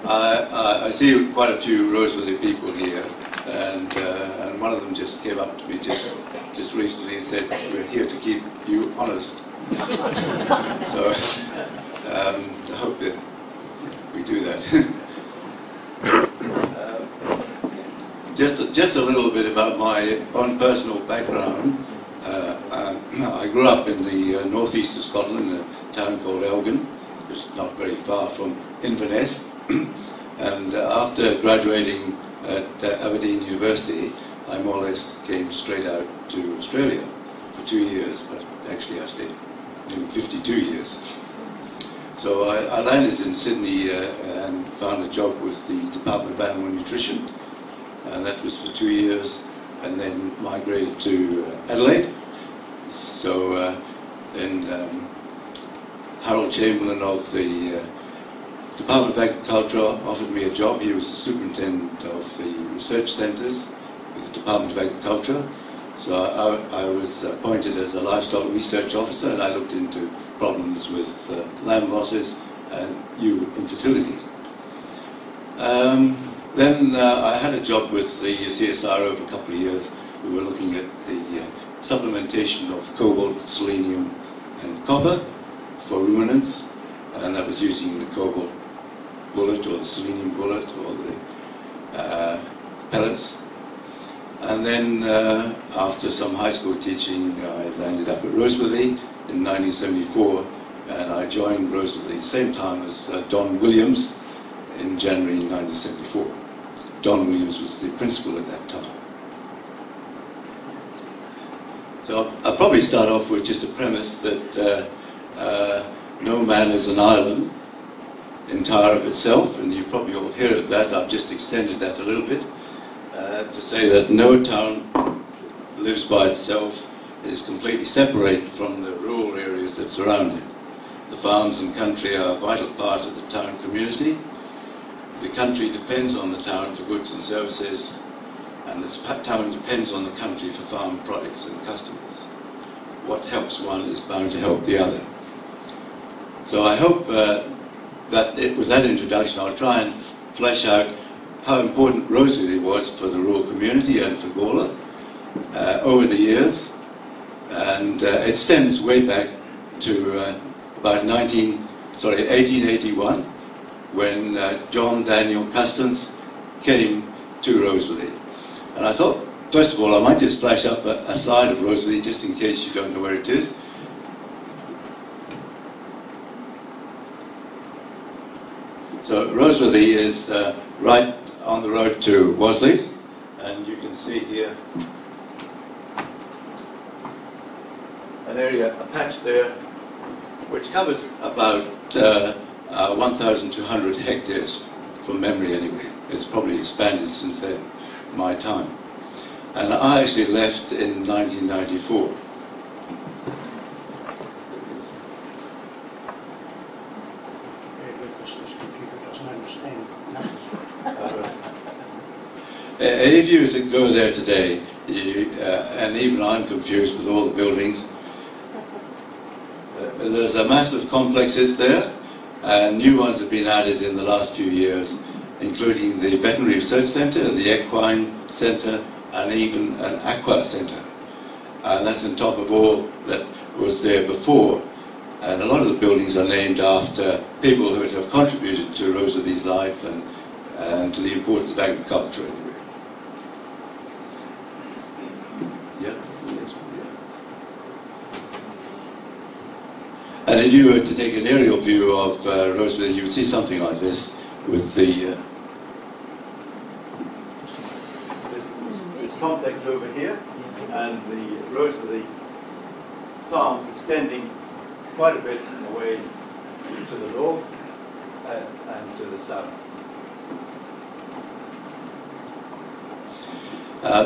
I see quite a few Roseworthy people here, and one of them just came up to me just recently and said, "We're here to keep you honest." So I hope that we do that. Just a little bit about my own personal background. I grew up in the northeast of Scotland, in a town called Elgin, which is not very far from Inverness. And after graduating at Aberdeen University, I more or less came straight out to Australia for 2 years, but actually I stayed nearly 52 years. So I landed in Sydney and found a job with the Department of Animal Nutrition, and that was for 2 years, and then migrated to Adelaide. So then Harold Chamberlain of the Department of Agriculture offered me a job. He was the superintendent of the research centres with the Department of Agriculture. So I was appointed as a livestock research officer, and I looked into problems with lamb losses and ewe infertility. Then I had a job with the CSR over a couple of years. We were looking at the supplementation of cobalt, selenium and copper for ruminants, and that was using the cobalt bullet or the selenium bullet or the pellets. And then after some high school teaching, I landed up at Roseworthy in 1974, and I joined Roseworthy same time as Don Williams in January 1974. Don Williams was the principal at that time. So I'll probably start off with just a premise that no man is an island entire of itself, and you probably all hear that. I've just extended that a little bit to say that no town lives by itself, is completely separate from the rural areas that surround it. The farms and country are a vital part of the town community. The country depends on the town for goods and services, and the town depends on the country for farm products and customers. What helps one is bound to help the other. So I hope that with that introduction, I'll try and flesh out how important Roseworthy was for the rural community and for Gawler over the years. And it stems way back to about 1881, when John Daniel Custance came to Roseworthy. And I thought, first of all, I might just flash up a slide of Roseworthy just in case you don't know where it is. So Roseworthy is right on the road to Worsley's, and you can see here an area, a patch there, which covers about 1,200 hectares, from memory anyway. It's probably expanded since then, my time. And I actually left in 1994. If you were to go there today, and even I'm confused with all the buildings, there's a massive complexes there, and new ones have been added in the last few years, including the Veterinary Research Centre, the Equine Centre, and even an Aqua Centre. And that's on top of all that was there before. And a lot of the buildings are named after people who have contributed to Roseworthy's life and to the importance of agriculture anyway. Yeah, that's the next one, yeah. And if you were to take an aerial view of Roseworthy, you would see something like this with the this complex over here and the Roseworthy farms extending quite a bit away to the north and to the south.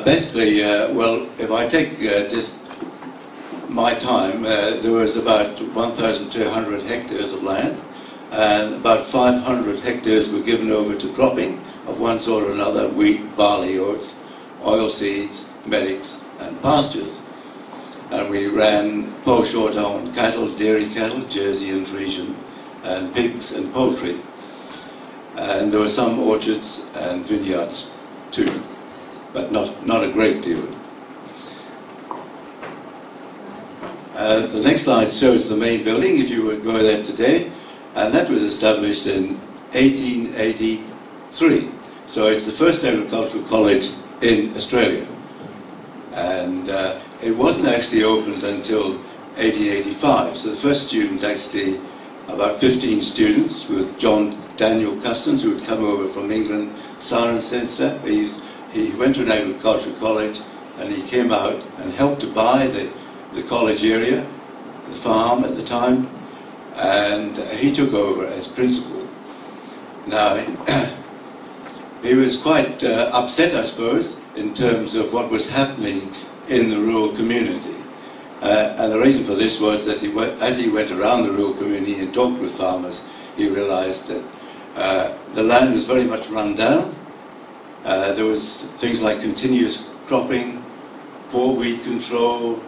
Basically, well, if I take just my time, there was about 1,200 hectares of land, and about 500 hectares were given over to cropping of one sort or another: wheat, barley, oats, oilseeds, meddicks, and pastures. And we ran pole shorthorn cattle, dairy cattle, Jersey and Frisian, and pigs and poultry. and there were some orchards and vineyards too, but not a great deal. The next slide shows the main building, if you would go there today, and that was established in 1883. So it's the first agricultural college in Australia. And it wasn't actually opened until 1885. So the first students actually, about 15 students, with John Daniel Custance, who had come over from England, Cirencester. He went to an agricultural college, and he came out and helped to buy the college area, the farm at the time, and he took over as principal. Now, he was quite upset, I suppose, in terms of what was happening in the rural community. And the reason for this was that as he went around the rural community and talked with farmers, he realized that the land was very much run down. There was things like continuous cropping, poor weed control,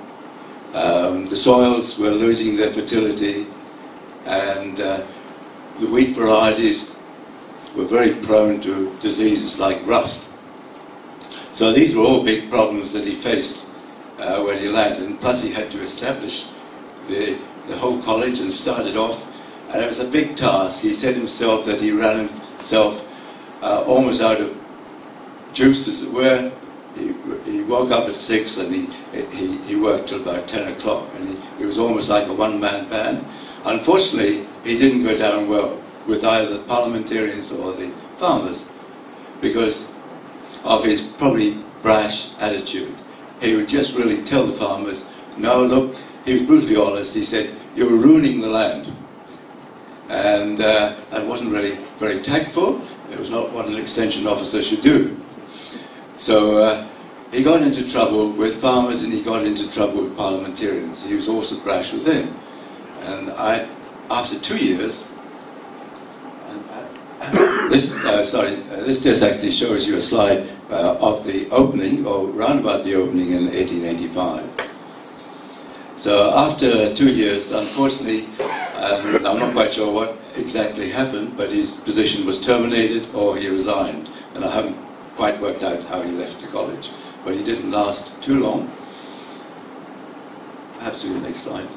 the soils were losing their fertility, and the wheat varieties were very prone to diseases like rust. So these were all big problems that he faced when he landed, and plus he had to establish the whole college and start it off, and it was a big task. He said himself that he ran himself almost out of juice, as it were. He woke up at 6 and he worked till about 10 o'clock, and he was almost like a one-man band. Unfortunately, he didn't go down well with either the parliamentarians or the farmers because of his probably brash attitude. He would just really tell the farmers, no, look, he was brutally honest. He said, you're ruining the land. And that wasn't really very tactful. It was not what an extension officer should do. So he got into trouble with farmers and he got into trouble with parliamentarians. He was also brash with them. And after 2 years, this just actually shows you a slide of the opening, or round about the opening in 1885. So after 2 years, unfortunately, I'm not quite sure what exactly happened, but his position was terminated or he resigned. And I haven't quite worked out how he left the college, but he didn't last too long. Perhaps do the next slide.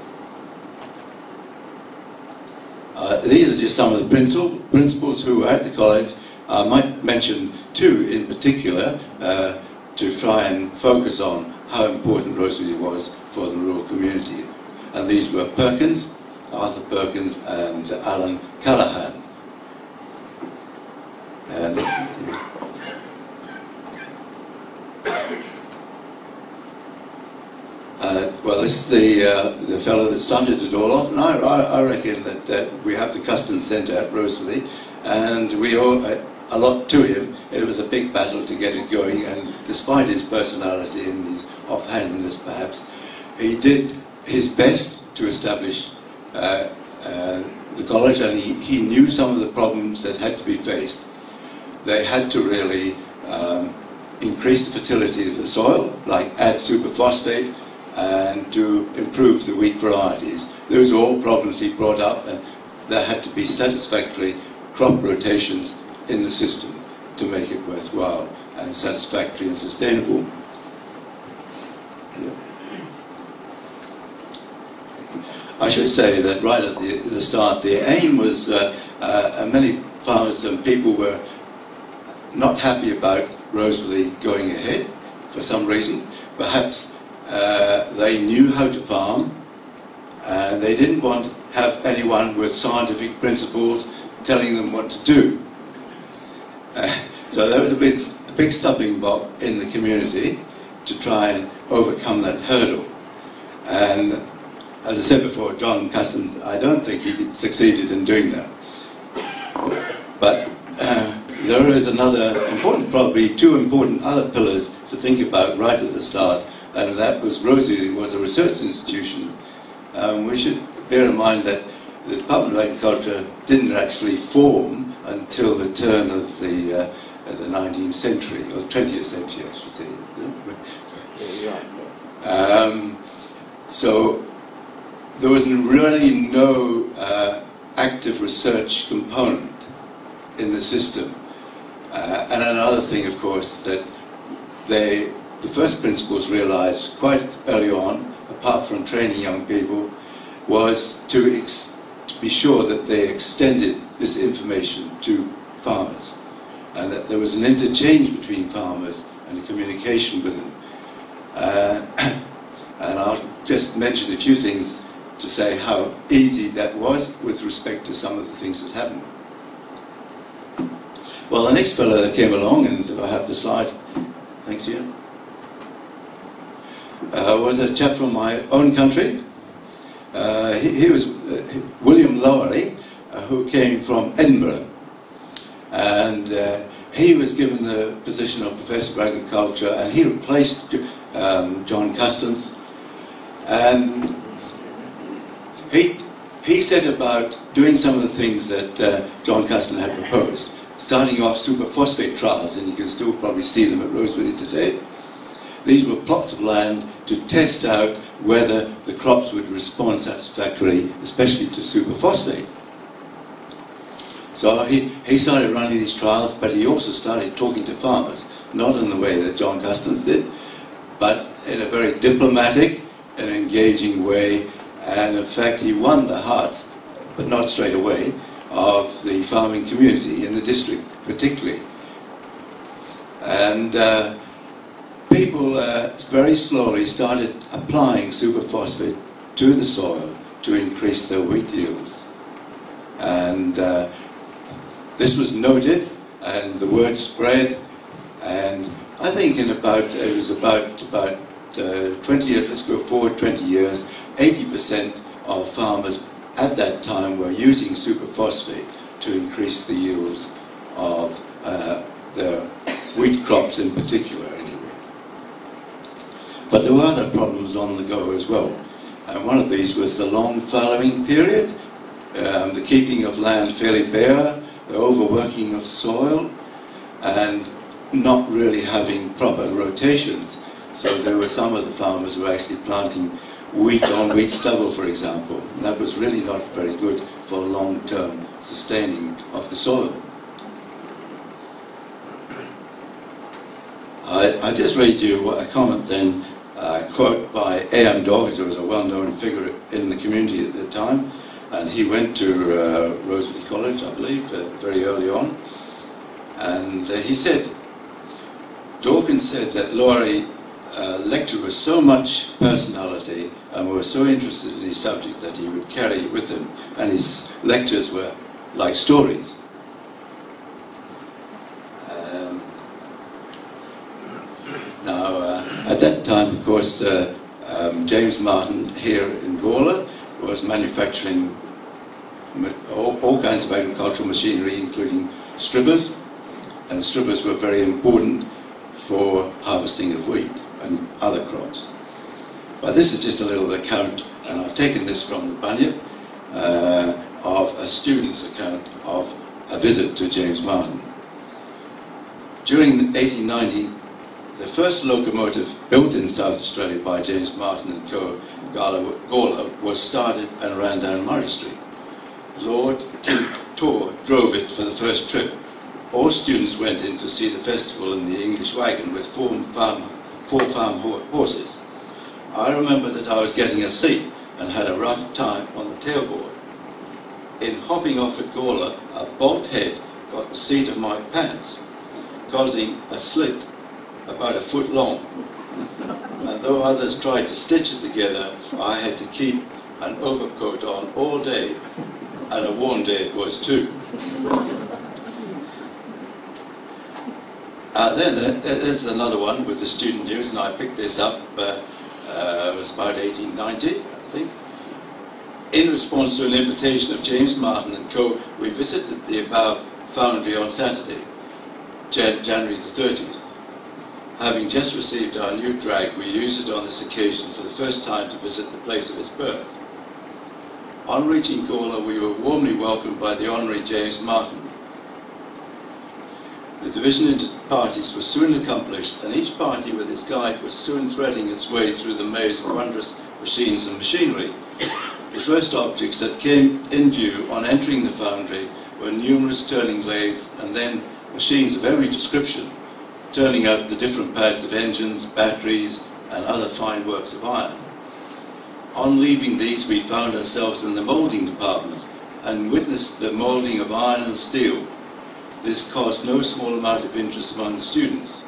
These are just some of the principals who were at the college. I might mention two in particular to try and focus on how important Rosebery was for the rural community. And these were Perkins, Arthur Perkins, and Alan Callaghan. And well, this is the fellow that started it all off, and I reckon that we have the Custance Centre at Rosebery, and we owe a lot to him. It was a big battle to get it going, and despite his personality and his offhandedness perhaps, he did his best to establish the college, and he knew some of the problems that had to be faced. They had to really increase the fertility of the soil, like add superphosphate, and to improve the wheat varieties. Those are all problems he brought up, and there had to be satisfactory crop rotations in the system to make it worthwhile and satisfactory and sustainable. Yeah. I should say that right at the start, the aim was, many farmers and people were not happy about Rosebery going ahead for some reason. Perhaps they knew how to farm, and they didn't want to have anyone with scientific principles telling them what to do. So there was a big stumbling block in the community to try and overcome that hurdle. And as I said before, John Custance, I don't think he succeeded in doing that. But there is another important, probably two important other pillars to think about right at the start, and that was Rosebery was a research institution. We should bear in mind that the Department of Agriculture didn't actually form until the turn of the 19th century, or the 20th century, I should say. So there was really no active research component in the system. And another thing, of course, that the first principles realized quite early on, apart from training young people, was to be sure that they extended this information to farmers, and that there was an interchange between farmers and a communication with them. And I'll just mention a few things to say how easy that was with respect to some of the things that happened. Well, the next fellow that came along, and I have the slide, thanks Ian, was a chap from my own country. He was William Lowery, who came from Edinburgh, and he was given the position of Professor of Agriculture, and he replaced John Custance, and he set about doing some of the things that John Custance had proposed, starting off superphosphate trials, and you can still probably see them at Rosebery today. These were plots of land to test out whether the crops would respond satisfactorily, especially to superphosphate. So he started running these trials, but he also started talking to farmers, not in the way that John Custance did, but in a very diplomatic and engaging way. And in fact, he won the hearts, but not straight away, of the farming community in the district, particularly. And people very slowly started applying superphosphate to the soil to increase their wheat yields. And this was noted, and the word spread, and I think it was about 20 years, let's go forward 20 years, 80% of farmers at that time were using superphosphate to increase the yields of their wheat crops in particular, anyway. But there were other problems on the go as well. And one of these was the long fallowing period, the keeping of land fairly bare, the overworking of soil, and not really having proper rotations. So there were some of the farmers who were actually planting wheat on wheat stubble, for example. And that was really not very good for long-term sustaining of the soil. I just read you a comment then, quote by A.M. Doggett, who was a well-known figure in the community at the time, and he went to Rosebery College, I believe, very early on, and he said, Dawkins said that Lowery lectured with so much personality and was so interested in his subject that he would carry it with him, and his lectures were like stories. Now, at that time, of course, James Martin here in Gawler was manufacturing all kinds of agricultural machinery, including strippers, and strippers were very important for harvesting of wheat and other crops. But this is just a little account, and I've taken this from the Bunyip, of a student's account of a visit to James Martin. During 1890, the first locomotive built in South Australia by James Martin and Co. Gawler was started and ran down Murray Street. Lord King Tor drove it for the first trip. All students went in to see the festival in the English wagon with four farm horses. I remember that I was getting a seat and had a rough time on the tailboard. In hopping off at Gawler, a bolt head got the seat of my pants, causing a slit about a foot long. And though others tried to stitch it together, I had to keep an overcoat on all day, and a warm day it was too. Then there's another one with the student news, and I picked this up, it was about 1890, I think. In response to an invitation of James Martin and Co., we visited the above foundry on Saturday, January the 30th. Having just received our new drag, we used it on this occasion for the first time to visit the place of its birth. On reaching Gawler, we were warmly welcomed by the Honorary James Martin. The division into parties was soon accomplished, and each party with its guide was soon threading its way through the maze of wondrous machines and machinery. The first objects that came in view on entering the foundry were numerous turning lathes and then machines of every description, turning out the different pads of engines, batteries, and other fine works of iron. On leaving these, we found ourselves in the moulding department and witnessed the moulding of iron and steel. This caused no small amount of interest among the students.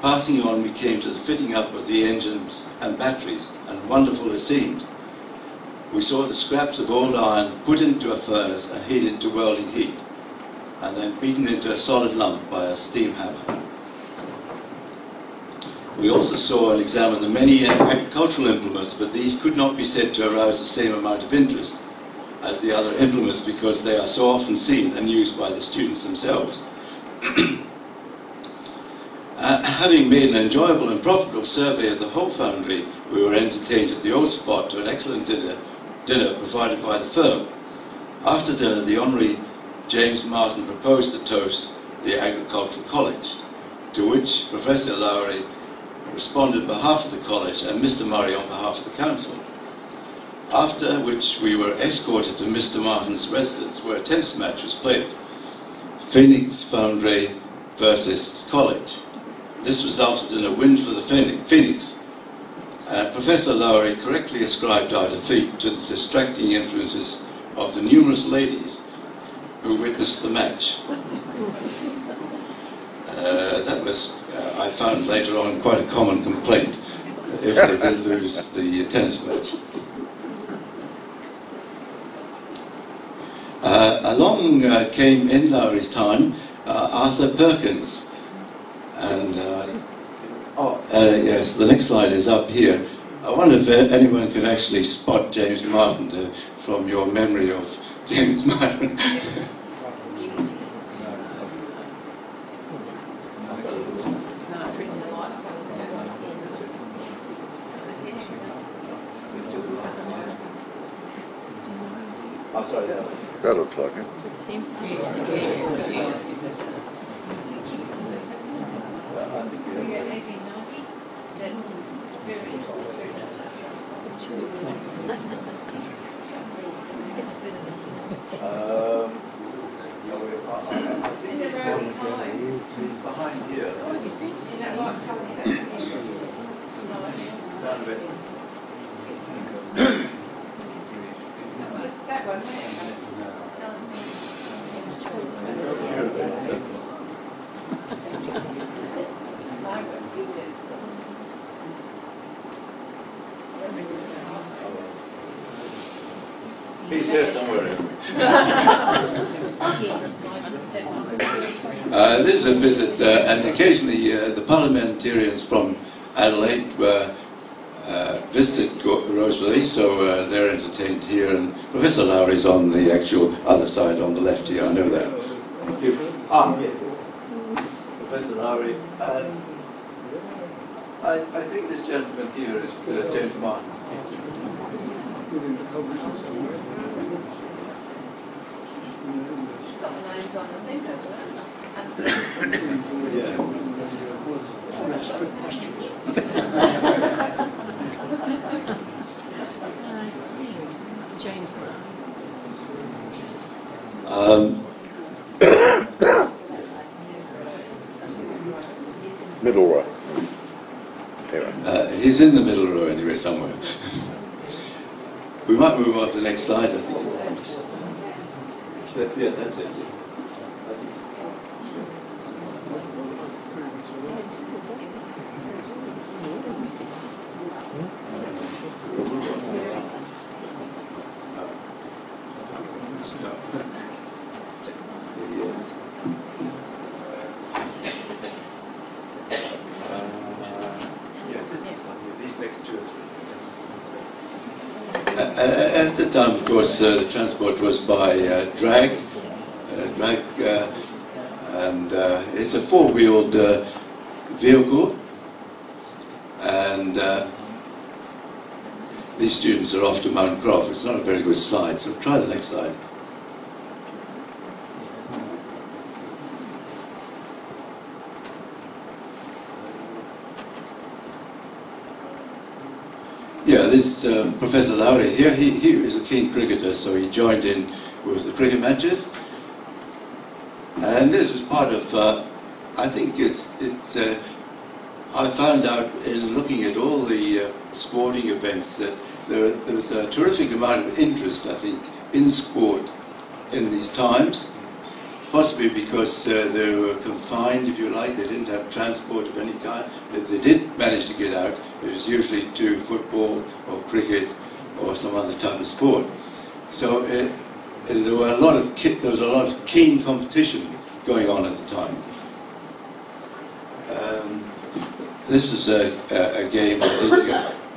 Passing on, we came to the fitting up of the engines and batteries, and wonderful it seemed. We saw the scraps of old iron put into a furnace and heated to welding heat, and then beaten into a solid lump by a steam hammer. We also saw and examined the many agricultural implements, but these could not be said to arouse the same amount of interest as the other implements because they are so often seen and used by the students themselves. Having made an enjoyable and profitable survey of the whole foundry, we were entertained at the old spot to an excellent dinner provided by the firm. After dinner, the Honorary James Martin proposed to toast the Agricultural College, to which Professor Lowry responded on behalf of the college and Mr. Murray on behalf of the council. After which we were escorted to Mr. Martin's residence where a tennis match was played. Phoenix Foundry versus College. This resulted in a win for the Phoenix. Professor Lowry correctly ascribed our defeat to the distracting influences of the numerous ladies who witnessed the match. That was, I found later on, quite a common complaint if they did lose the tennis match. Along came in Lowry's time Arthur Perkins. And yes, the next slide is up here. I wonder if anyone can actually spot James Martin from your memory of James Martin. I'm sorry, that looks like it. behind here. What do you think? Down a bit. That one. He's there somewhere. This is a visit, and occasionally the parliamentarians from Adelaide visited Rosalie, so they're entertained here, and Professor Lowry's on the actual other side, on the left here, I know that. Yeah. Professor Lowry, and I think this gentleman here is James Martin. He's got the names on the thing as well. Yeah. James. Middle row. He's in the middle row anyway, somewhere. We might move on to the next slide, I think. Yeah, that's it. At the time, of course, the transport was by drag, and it's a four-wheeled vehicle, and these students are off to Mount Croft. It's not a very good slide, so try the next slide. Yeah, this Professor Lowry here, he is a keen cricketer, so he joined in with the cricket matches. part of, I think I found out in looking at all the sporting events that there was a terrific amount of interest, I think, in sport in these times, possibly because they were confined, if you like. They didn't have transport of any kind. If they did manage to get out, it was usually to football or cricket or some other type of sport. So there was a lot of keen competition going on at the time. This is a game, I think,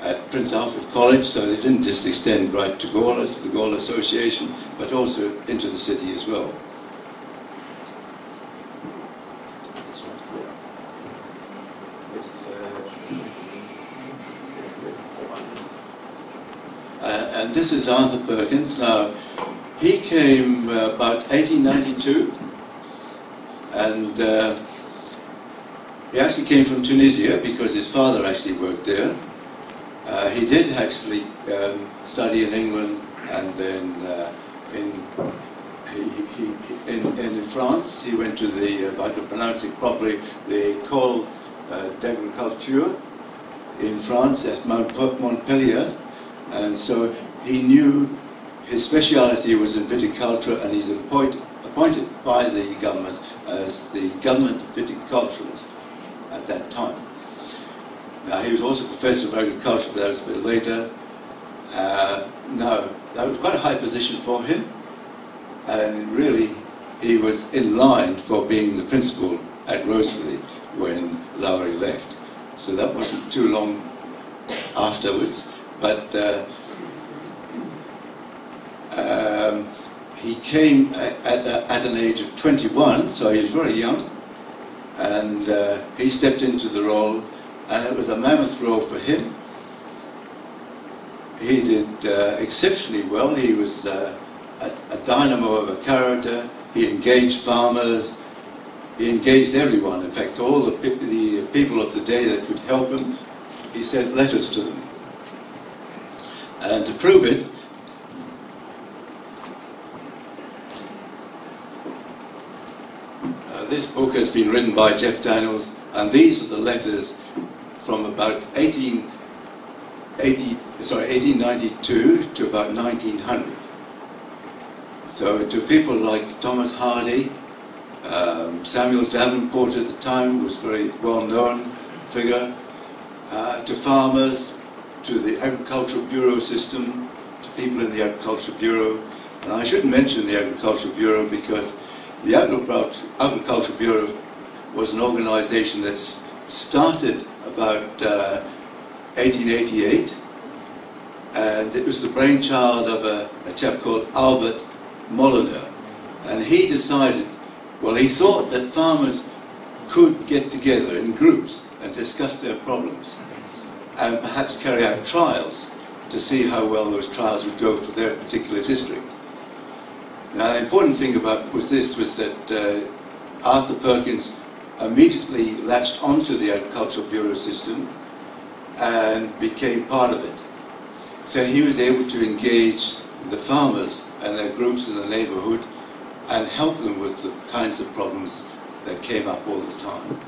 at Prince Alfred College, so they didn't just extend right to Gawler, to the Gawler Association, but also into the city as well. And this is Arthur Perkins. Now, he came about 1892, and he actually came from Tunisia because his father actually worked there. He did actually study in England, and then in France he went to the, if I could pronounce it properly, the École d'Agriculture in France at Montpellier, and so he knew his speciality was in viticulture, and he's appointed by the government as the government viticulturist at that time. Now, he was also professor of agriculture, but that was a bit later. Now, that was quite a high position for him, and really he was in line for being the principal at Rosebery when Lowry left. So that wasn't too long afterwards, but he came at an age of 21, so he was very young, and he stepped into the role, and it was a mammoth role for him. He did exceptionally well. He was a dynamo of a character. He engaged farmers. He engaged everyone. In fact, all the people of the day that could help him, he sent letters to them. And to prove it, this book has been written by Jeff Daniels, and these are the letters from about 1892 to about 1900. So to people like Thomas Hardy, Samuel Davenport at the time was a very well-known figure, to farmers, to the Agricultural Bureau system, to people in the Agricultural Bureau. And I should mention the Agricultural Bureau because the Agricultural Bureau was an organization that started about 1888, and it was the brainchild of a chap called Albert Molyneux. And he decided, well, he thought that farmers could get together in groups and discuss their problems and perhaps carry out trials to see how well those trials would go for their particular district. Now, the important thing was that Arthur Perkins immediately latched onto the Agricultural Bureau system and became part of it. So he was able to engage the farmers and their groups in the neighborhood and help them with the kinds of problems that came up all the time.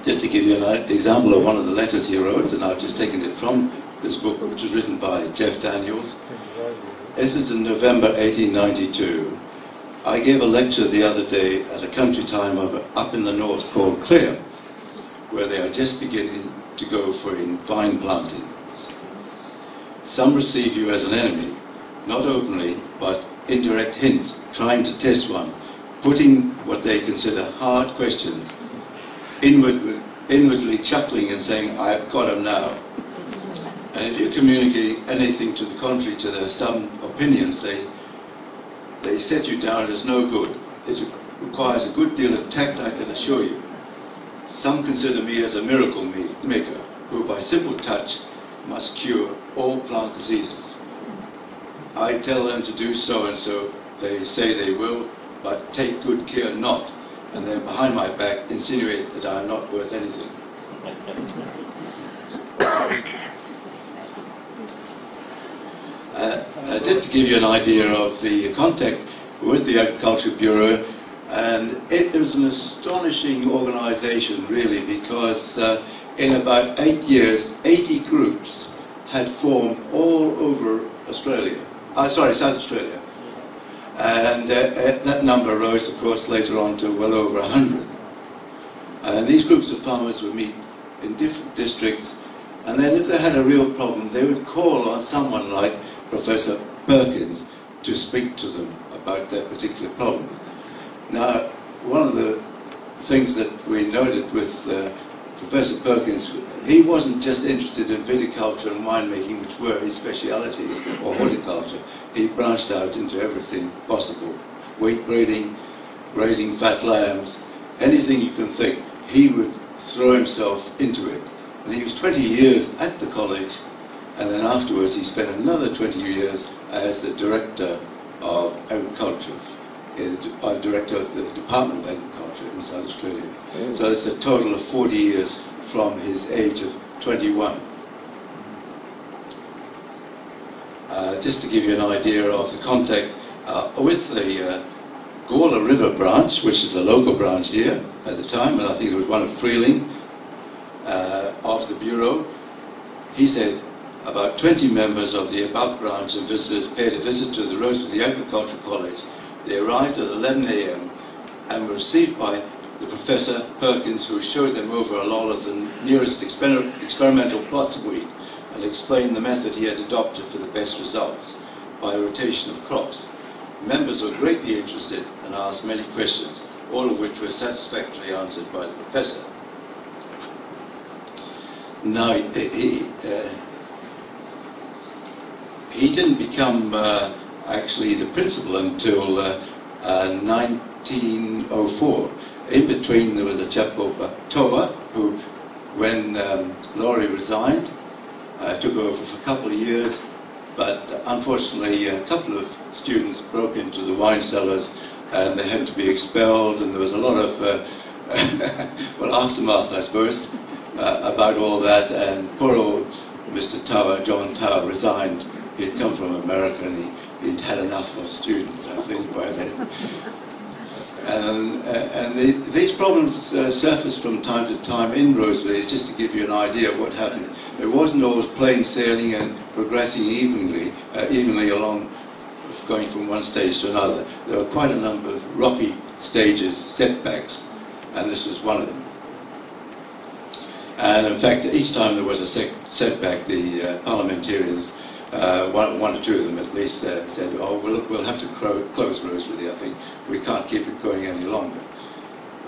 Just to give you an example of one of the letters he wrote, and I've just taken it from this book, which was written by Jeff Daniels. This is in November 1892. I gave a lecture the other day at a country town up in the north called Clare, where they are just beginning to go for vine plantings. Some receive you as an enemy, not openly, but indirect hints, trying to test one, putting what they consider hard questions, inwardly chuckling and saying, "I've got him now." And if you communicate anything to the contrary to their stubborn opinions, they set you down as no good. It requires a good deal of tact, I can assure you. Some consider me as a miracle maker, who by simple touch must cure all plant diseases. I tell them to do so and so, they say they will, but take good care not, and then behind my back insinuate that I am not worth anything. Just to give you an idea of the contact with the Agriculture Bureau, and it was an astonishing organisation really, because in about 8 years, 80 groups had formed all over Australia, South Australia. And that number rose, of course, later on to well over 100. And these groups of farmers would meet in different districts, and then if they had a real problem, they would call on someone like Professor Perkins to speak to them about their particular problem. Now, one of the things that we noted with Professor Perkins, he wasn't just interested in viticulture and winemaking, which were his specialities, or horticulture. He branched out into everything possible. Wheat breeding, raising fat lambs, anything you can think, he would throw himself into it. And he was 20 years at the college, and then afterwards he spent another 20 years as the director of agriculture, director of the Department of Agriculture in South Australia. So it's a total of 40 years from his age of 21. Just to give you an idea of the contact with the Gawler River branch, which is a local branch here at the time, and I think it was one of Freeling, of the Bureau. He said about 20 members of the above branch and visitors paid a visit to the Rosebery Agricultural College. They arrived at 11 a.m. and were received by the Professor Perkins, who showed them over a lot of the nearest experimental plots of wheat and explained the method he had adopted for the best results by rotation of crops. Members were greatly interested and asked many questions, all of which were satisfactorily answered by the Professor. Now, he didn't become actually the principal until 1904. In between, there was a chap called Toa, who, when Laurie resigned, took over for a couple of years, but unfortunately a couple of students broke into the wine cellars and they had to be expelled, and there was a lot of well, aftermath, I suppose, about all that, and poor old Mr. Tower, John Tower, resigned. He'd come from America and he'd had enough of students, I think, by then. And these problems surfaced from time to time in Rosebery, just to give you an idea of what happened. It wasn't always plain sailing and progressing evenly along, going from one stage to another. There were quite a number of rocky stages, setbacks, and this was one of them. And in fact, each time there was a setback, the parliamentarians, one or two of them at least, said, "Oh, well, look, we'll have to close Rosebery, I think. We can't keep it going any longer."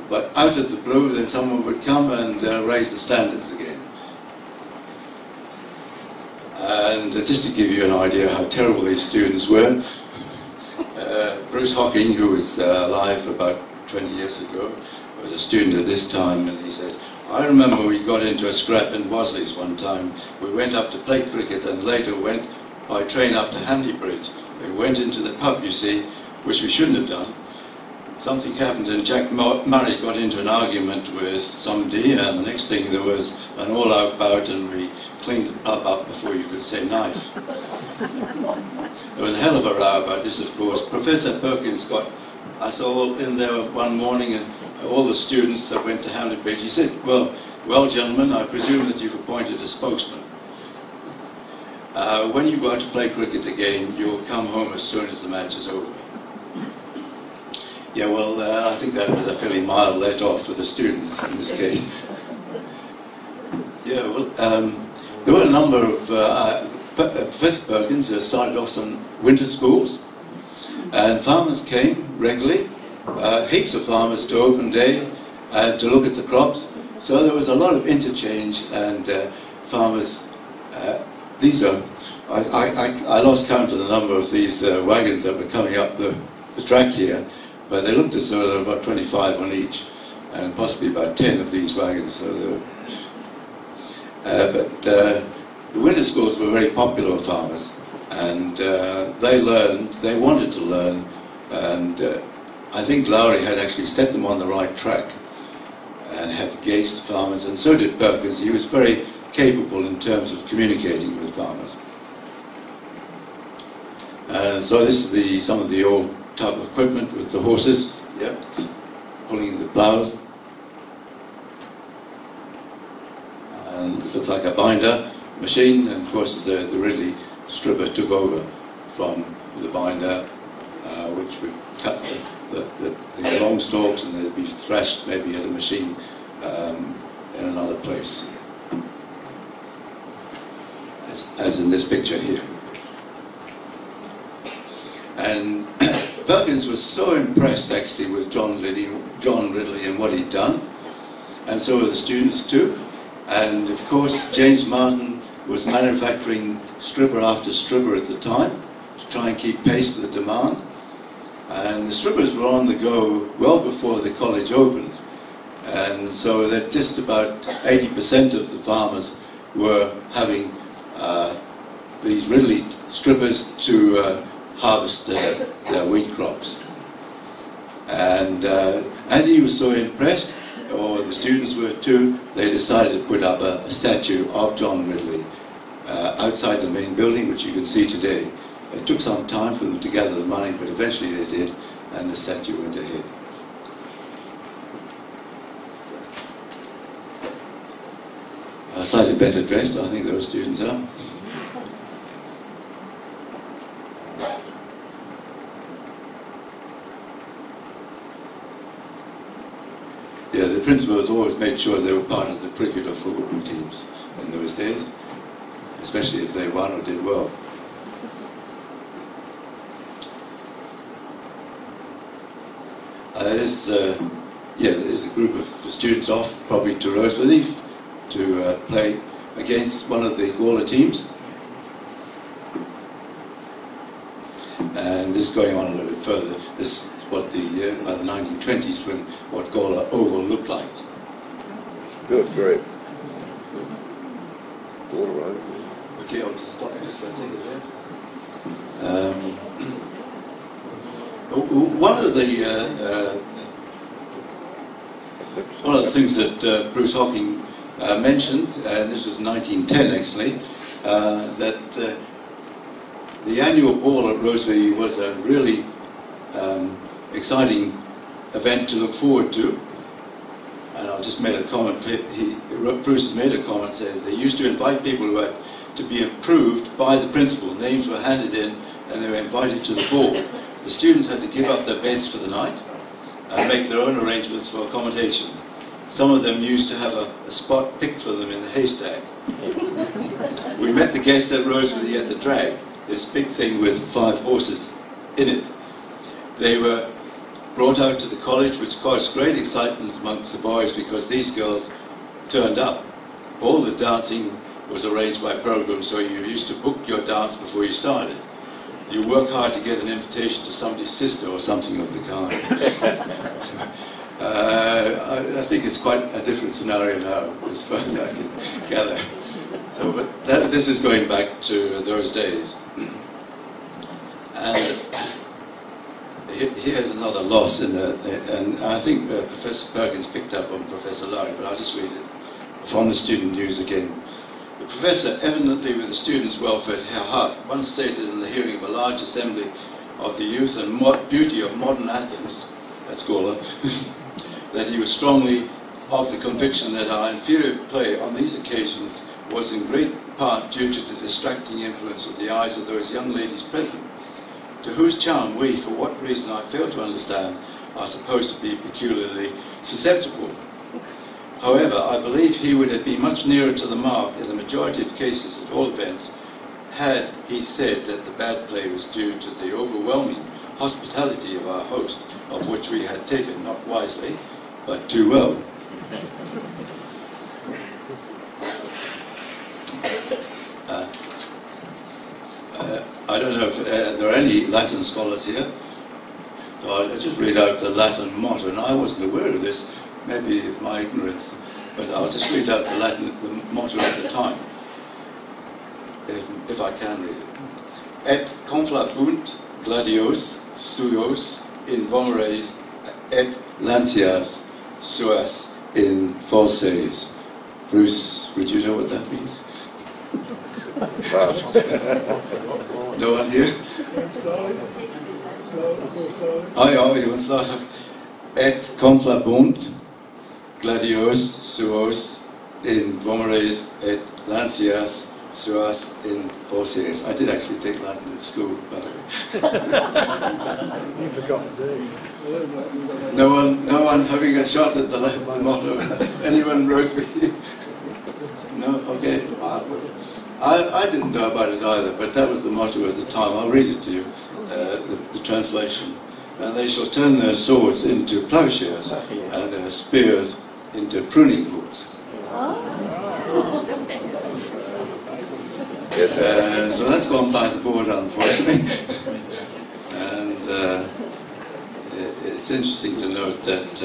But out of the blue, then someone would come and raise the standards again. And just to give you an idea how terrible these students were, Bruce Hocking, who was alive about 20 years ago, was a student at this time, and he said, "I remember we got into a scrap in Worsley's one time. We went up to play cricket and later went by train up to Hamley Bridge. We went into the pub, you see, which we shouldn't have done. Something happened and Jack Murray got into an argument with somebody, and the next thing there was an all-out bout and we cleaned the pub up before you could say knife." There was a hell of a row about this, of course. Professor Perkins got us all in there one morning, and all the students that went to Hamley Bridge. He said, well, gentlemen, I presume that you've appointed a spokesman. When you go out to play cricket again, you'll come home as soon as the match is over." Yeah, well, I think that was a fairly mild let-off for the students in this case. Yeah, well, there were a number of... Professor Perkins started off some winter schools, and farmers came regularly, heaps of farmers to open day to look at the crops. So there was a lot of interchange, and farmers, I lost count of the number of these wagons that were coming up the track here, but they looked as though there were about 25 on each, and possibly about 10 of these wagons. So the winter schools were very popular with farmers, and they wanted to learn, and I think Lowry had actually set them on the right track and had gauged the farmers, and so did Perkins. He was very capable in terms of communicating with farmers. So this is some of the old type of equipment with the horses, yep, pulling the ploughs. And it looked like a binder machine, and of course the Ridley stripper took over from the binder, which would cut the long stalks, and they'd be thrashed maybe at a machine in another place, as in this picture here. And Perkins was so impressed actually with John Ridley and what he'd done, and so were the students too. And of course James Martin was manufacturing stripper after stripper at the time to try and keep pace with the demand. And the strippers were on the go well before the college opened. And so that just about 80% of the farmers were having these Ridley strippers to harvest their wheat crops. And as he was so impressed, or the students were too, they decided to put up a statue of John Ridley outside the main building, which you can see today. It took some time for them to gather the money, but eventually they did, and the statue went ahead. Slightly better dressed, I think those students are. Yeah, the principals always made sure they were part of the cricket or football teams in those days, especially if they won or did well. This is a group of students off probably to Rosebery to play against one of the Gawler teams. And this is going on a little bit further. This is what by the 1920s, when what Gawler Oval looked like. Good, great. All right. Okay, I'll just stop this for a second there. One of the things that Bruce Hocking mentioned, and this was 1910 actually, that the annual ball at Rosebery was a really exciting event to look forward to. And I've just made a comment, Bruce has made a comment saying they used to invite people who had to be approved by the principal. Names were handed in and they were invited to the ball. The students had to give up their beds for the night and make their own arrangements for accommodation. Some of them used to have a spot picked for them in the haystack. We met the guests at Rosebery at the drag, this big thing with 5 horses in it. They were brought out to the college, which caused great excitement amongst the boys because these girls turned up. All the dancing was arranged by program, so you used to book your dance before you started. You work hard to get an invitation to somebody's sister or something of the kind. I think it's quite a different scenario now, as far as I can gather. So, but this is going back to those days. And here's another loss in and I think Professor Perkins picked up on Professor Lowry, but I'll just read it from the student news again. The professor, evidently with the students' welfare at heart, once stated in the hearing of a large assembly of the youth and beauty of modern Athens, that's Gawler, that he was strongly of the conviction that our inferior play on these occasions was in great part due to the distracting influence of the eyes of those young ladies present, to whose charm we, for what reason I fail to understand, are supposed to be peculiarly susceptible. However, I believe he would have been much nearer to the mark in the majority of cases, at all events, had he said that the bad play was due to the overwhelming hospitality of our host, of which we had taken not wisely, but too well. I don't know if there are any Latin scholars here. So I'll just read out the Latin motto, and I wasn't aware of this, maybe my ignorance, but I'll just read out the motto at the time, if I can read it. Et conflabunt gladios suos in vomeres et lancias suas in falses. Bruce, would you know what that means? No one here? Oh ja, you want to start? Et conflabunt gladios suos in vomeres et lancias suas in falses. I did actually take Latin at school, by the way. You forgot to. No one having a shot at the motto. Anyone roast me? No? Okay. I didn't know about it either, but that was the motto at the time. I'll read it to you, the translation. And they shall turn their swords into plowshares and their spears into pruning hooks. So that's gone by the board, unfortunately. And it's interesting to note that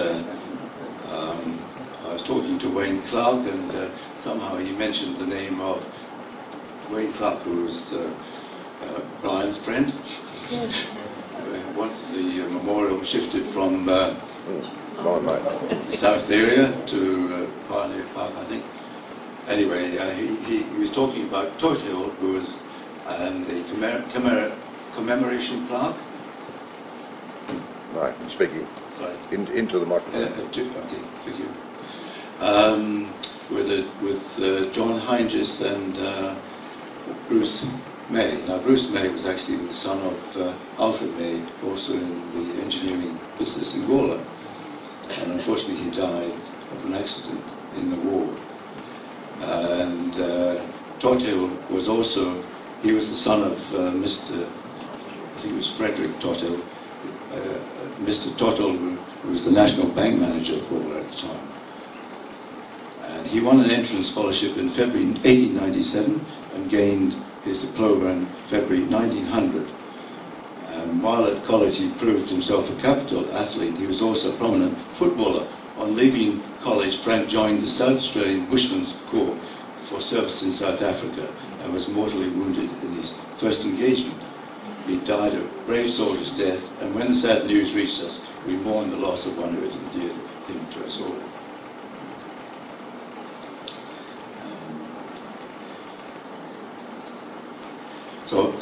I was talking to Wayne Clark, and somehow he mentioned the name of Wayne Clark, who was Brian's friend. Once the memorial shifted from the south area to Pioneer Park, I think. Anyway, he was talking about Totel, who was the commemoration plaque. Right, speaking. Sorry. Into the microphone. Okay, thank you. With John Heinges and Bruce May. Now, Bruce May was actually the son of Alfred May, also in the engineering business in Gawler. And unfortunately, he died of an accident in the war. And Totel was also, he was the son of Mr. I think it was Frederick Totel, Mr. Totel, who was the National Bank Manager of Gawler at the time. And he won an entrance scholarship in February 1897 and gained his diploma in February 1900. While at college he proved himself a capital athlete, he was also a prominent footballer. On leaving college, Frank joined the South Australian Bushmen's Corps for service in South Africa and was mortally wounded in his first engagement. He died a brave soldier's death, and when the sad news reached us, we mourned the loss of one who had endeared him to us all. So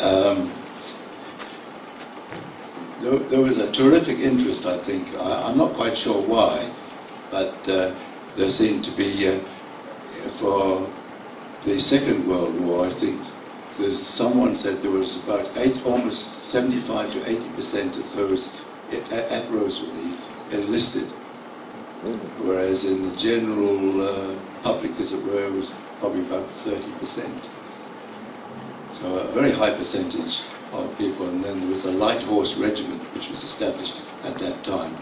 there was a terrific interest, I think. I'm not quite sure why, but there seemed to be, for the Second World War, I think someone said there was about almost 75 to 80% of those at Roseworthy enlisted, whereas in the general public, as it were, it was probably about 30%. So a very high percentage of people, and then there was a light horse regiment which was established at that time,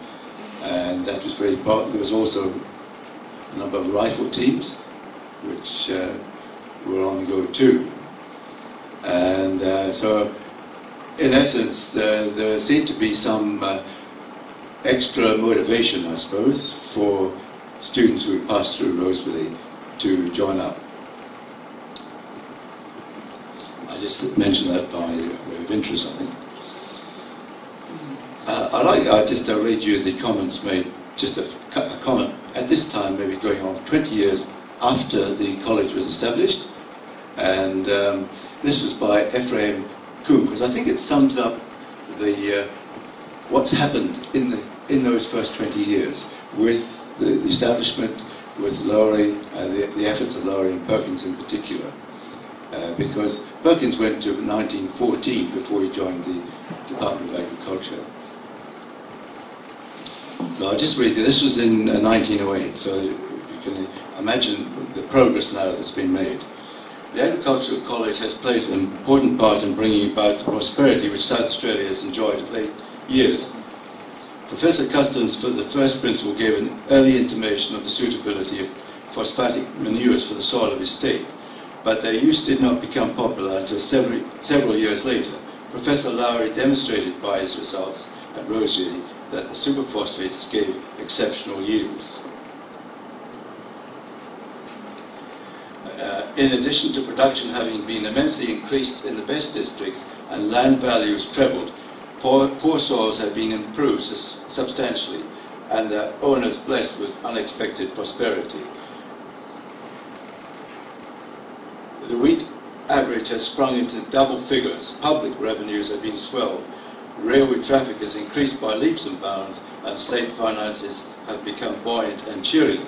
and that was very important. There was also a number of rifle teams which were on the go too, and so in essence there seemed to be some extra motivation, I suppose, for students who had passed through Roseworthy to join up. I just mentioned that by way of interest, I think. I'd just read you the comments made, just a comment, at this time, maybe going on 20 years after the college was established, and this was by Ephraim Kuhn, because I think it sums up the what's happened in those first 20 years with the establishment, with Lowry, the efforts of Lowry and Perkins in particular. Because Perkins went to 1914 before he joined the Department of Agriculture. Now, I'll just read you. This was in 1908, so you can imagine the progress now that's been made. The Agricultural College has played an important part in bringing about the prosperity which South Australia has enjoyed of late years. Professor Custance, for the first principle, gave an early intimation of the suitability of phosphatic manures for the soil of his state, but their use did not become popular until several years later. Professor Lowry demonstrated by his results at Roseworthy that the superphosphates gave exceptional yields. In addition to production having been immensely increased in the best districts and land values trebled, poor soils have been improved substantially, and the owners blessed with unexpected prosperity. The wheat average has sprung into double figures. Public revenues have been swelled. Railway traffic has increased by leaps and bounds, and state finances have become buoyant and cheering.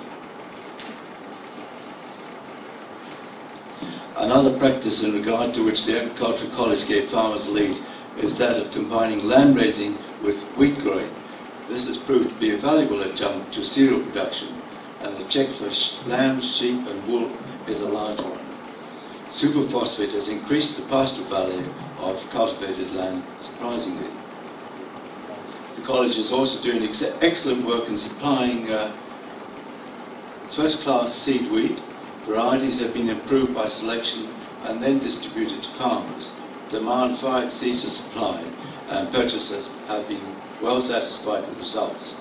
Another practice in regard to which the Agricultural College gave farmers a lead is that of combining land raising with wheat growing. This has proved to be a valuable adjunct to cereal production, and the check for lambs, sheep and wool is a large one. Superphosphate has increased the pasture value of cultivated land surprisingly. The college is also doing excellent work in supplying first-class seed wheat. Varieties have been improved by selection and then distributed to farmers. Demand far exceeds the supply, and purchasers have been well satisfied with results.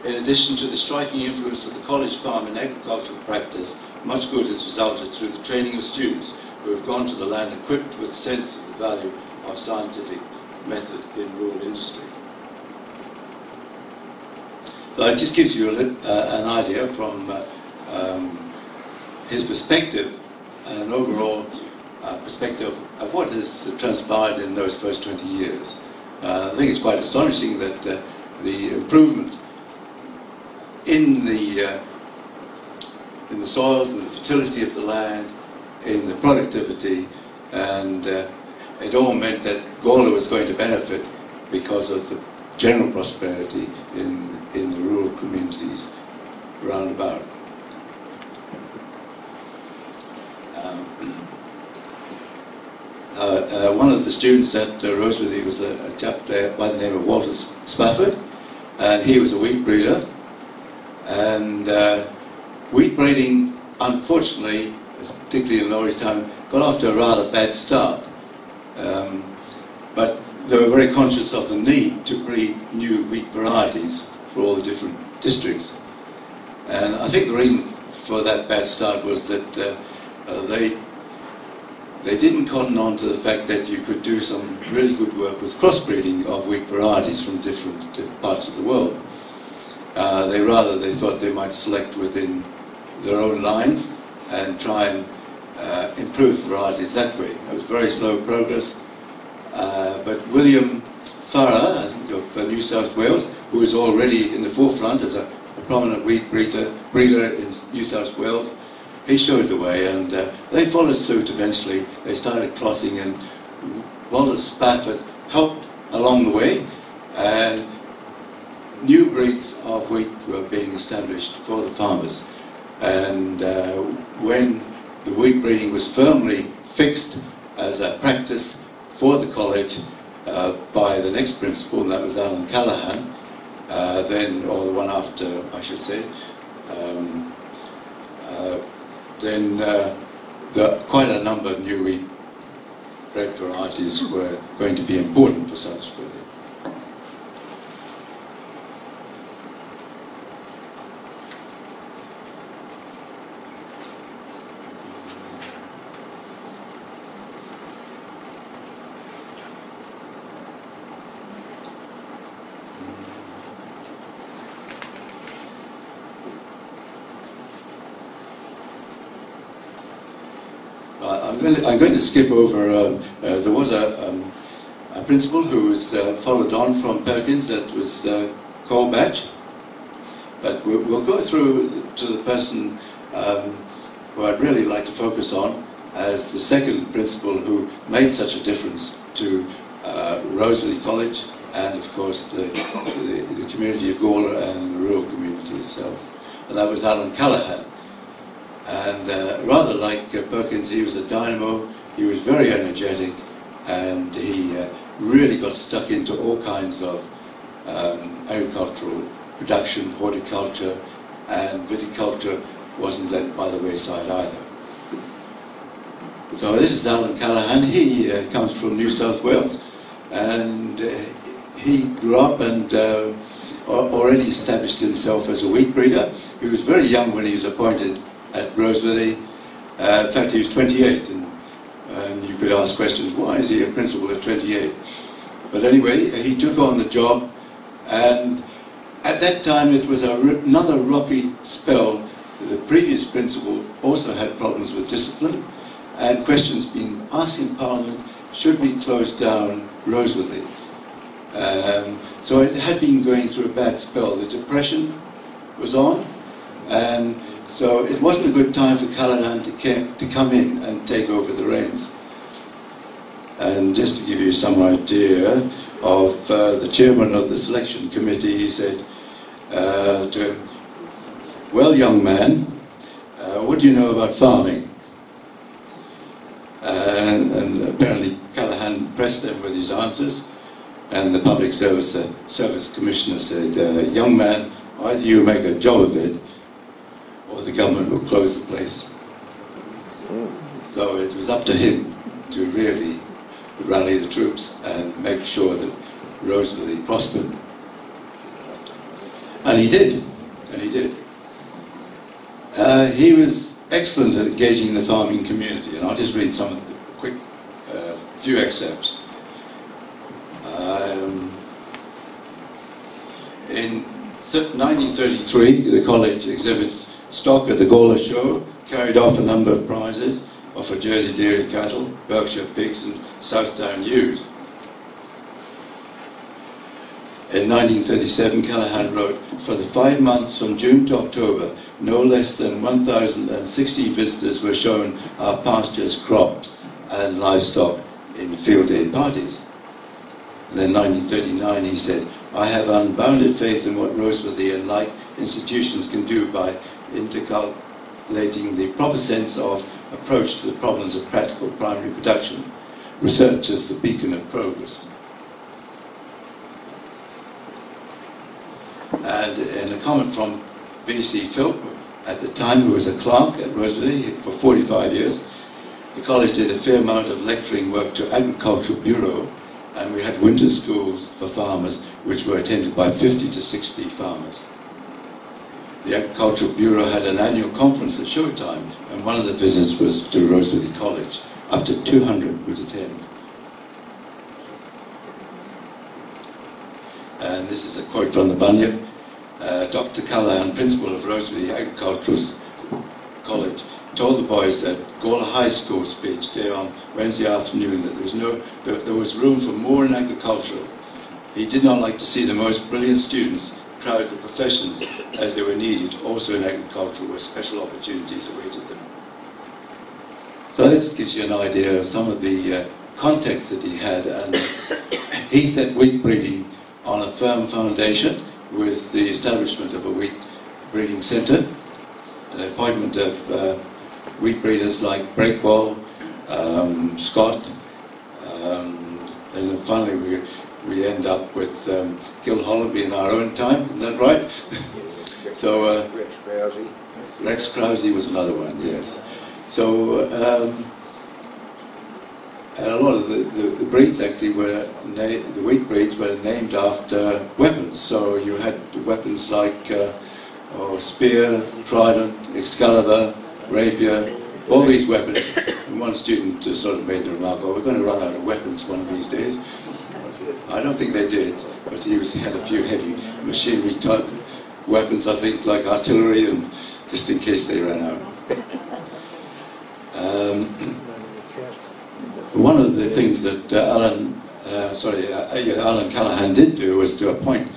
In addition to the striking influence of the college farm in agricultural practice, much good has resulted through the training of students who have gone to the land equipped with a sense of the value of scientific method in rural industry. So it just gives you an idea from his perspective, an overall perspective of what has transpired in those first 20 years. I think it's quite astonishing that the improvement in the soils and the fertility of the land, in the productivity, and it all meant that Gawler was going to benefit because of the general prosperity in the rural communities round about. One of the students at Roseworthy was a chap by the name of Walter Spafford, and he was a wheat breeder. And wheat breeding, unfortunately, particularly in Laurie's time, got off to a rather bad start. But they were very conscious of the need to breed new wheat varieties for all the different districts. And I think the reason for that bad start was that they didn't cotton on to the fact that you could do some really good work with crossbreeding of wheat varieties from different parts of the world. They thought they might select within their own lines and try and improve varieties that way. It was very slow progress, but William Farrar, I think of New South Wales, who is already in the forefront as a prominent wheat breeder in New South Wales, he showed the way, and they followed suit eventually. They started crossing, and Walter Spafford helped along the way, and new breeds of wheat were being established for the farmers. And when the wheat breeding was firmly fixed as a practice for the college by the next principal, and that was Alan Callaghan, or the one after, I should say, then quite a number of new wheat bred varieties were going to be important for South Australia. I'm going to skip over, there was a principal who was followed on from Perkins, that was Cole Batch. But we'll go through to the person who I'd really like to focus on as the second principal who made such a difference to Roseworthy College and, of course, the community of Gawler and the rural community itself. And that was Alan Callaghan. And rather like Perkins, he was a dynamo, he was very energetic, and he really got stuck into all kinds of agricultural production, horticulture, and viticulture wasn't let by the wayside either. So this is Alan Callaghan. He comes from New South Wales, and he grew up and already established himself as a wheat breeder. He was very young when he was appointed at Roseworthy. In fact, he was 28, and you could ask questions, why is he a principal at 28? But anyway, he took on the job, and At that time, it was another rocky spell. The previous principal also had problems with discipline, and questions being asked in Parliament, should we close down Roseworthy? So it had been going through a bad spell. The Depression was on, and so it wasn't a good time for Callahan to come in and take over the reins. And just to give you some idea of the chairman of the selection committee, he said to him, "Well, young man, what do you know about farming?" And apparently Callahan pressed him with his answers, and the public service commissioner said, "Young man, either you make a job of it, or the government will close the place." So it was up to him to really rally the troops and make sure that Roseworthy prospered. And he did. He was excellent at engaging the farming community, and I'll just read some of the quick few excerpts. In 1933, the college exhibits stock at the Gawler show, carried off a number of prizes, offered Jersey dairy cattle, Berkshire pigs and Southdown ewes. In 1937, Callahan wrote, "For the 5 months from June to October, no less than 1,060 visitors were shown our pastures, crops and livestock in field day parties." And then in 1939 he said, "I have unbounded faith in what Roseworthy and like institutions can do by intercalating the proper sense of approach to the problems of practical primary production. Research is the beacon of progress." And in a comment from B.C. Philp, at the time, who was a clerk at Roseworthy for 45 years, the college did a fair amount of lecturing work to Agricultural Bureau, and we had winter schools for farmers, which were attended by 50 to 60 farmers. The Agricultural Bureau had an annual conference at showtime, and one of the visits was to Roseworthy College. Up to 200 would attend. And this is a quote from the Bunyip. Dr. Callahan, principal of Roseworthy Agricultural College, told the boys that Gawler High School speech day on Wednesday afternoon that there was room for more in agricultural. He did not like to see the most brilliant students crowd the professions as they were needed also in agriculture, where special opportunities awaited them. So this gives you an idea of some of the context that he had, and he set wheat breeding on a firm foundation with the establishment of a wheat breeding centre, an appointment of wheat breeders like Breakwell, Scott, and then finally we end up with Gil Hollerby in our own time, isn't that right? So Rex Krause was another one, yes. So and a lot of the breeds actually were, the wheat breeds were named after weapons. So you had weapons like spear, trident, Excalibur, rapier, all these weapons. And one student sort of made the remark, "Oh, we're going to run out of weapons one of these days." I don't think they did, but he had a few heavy machinery type weapons, I think, like artillery, and just in case they ran out. One of the things that Alan Callahan did do was to appoint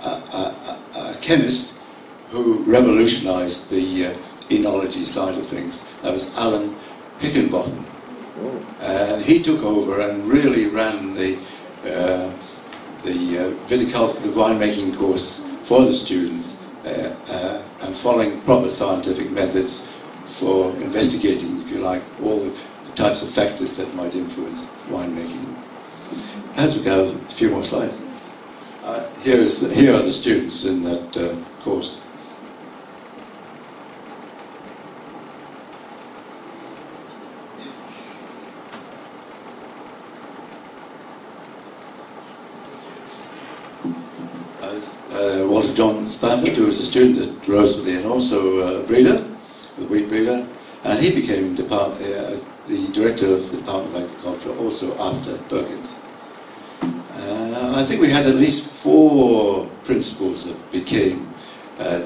a chemist who revolutionised the enology side of things. That was Alan Hickenbottom. And he took over and really ran the winemaking course for the students, and following proper scientific methods for investigating, if you like, all the types of factors that might influence winemaking. As we go, a few more slides. Here are the students in that course. Walter John Spafford, who was a student at Roseworthy and also a breeder, a wheat breeder, and he became the director of the Department of Agriculture also after Perkins. I think we had at least 4 principals that became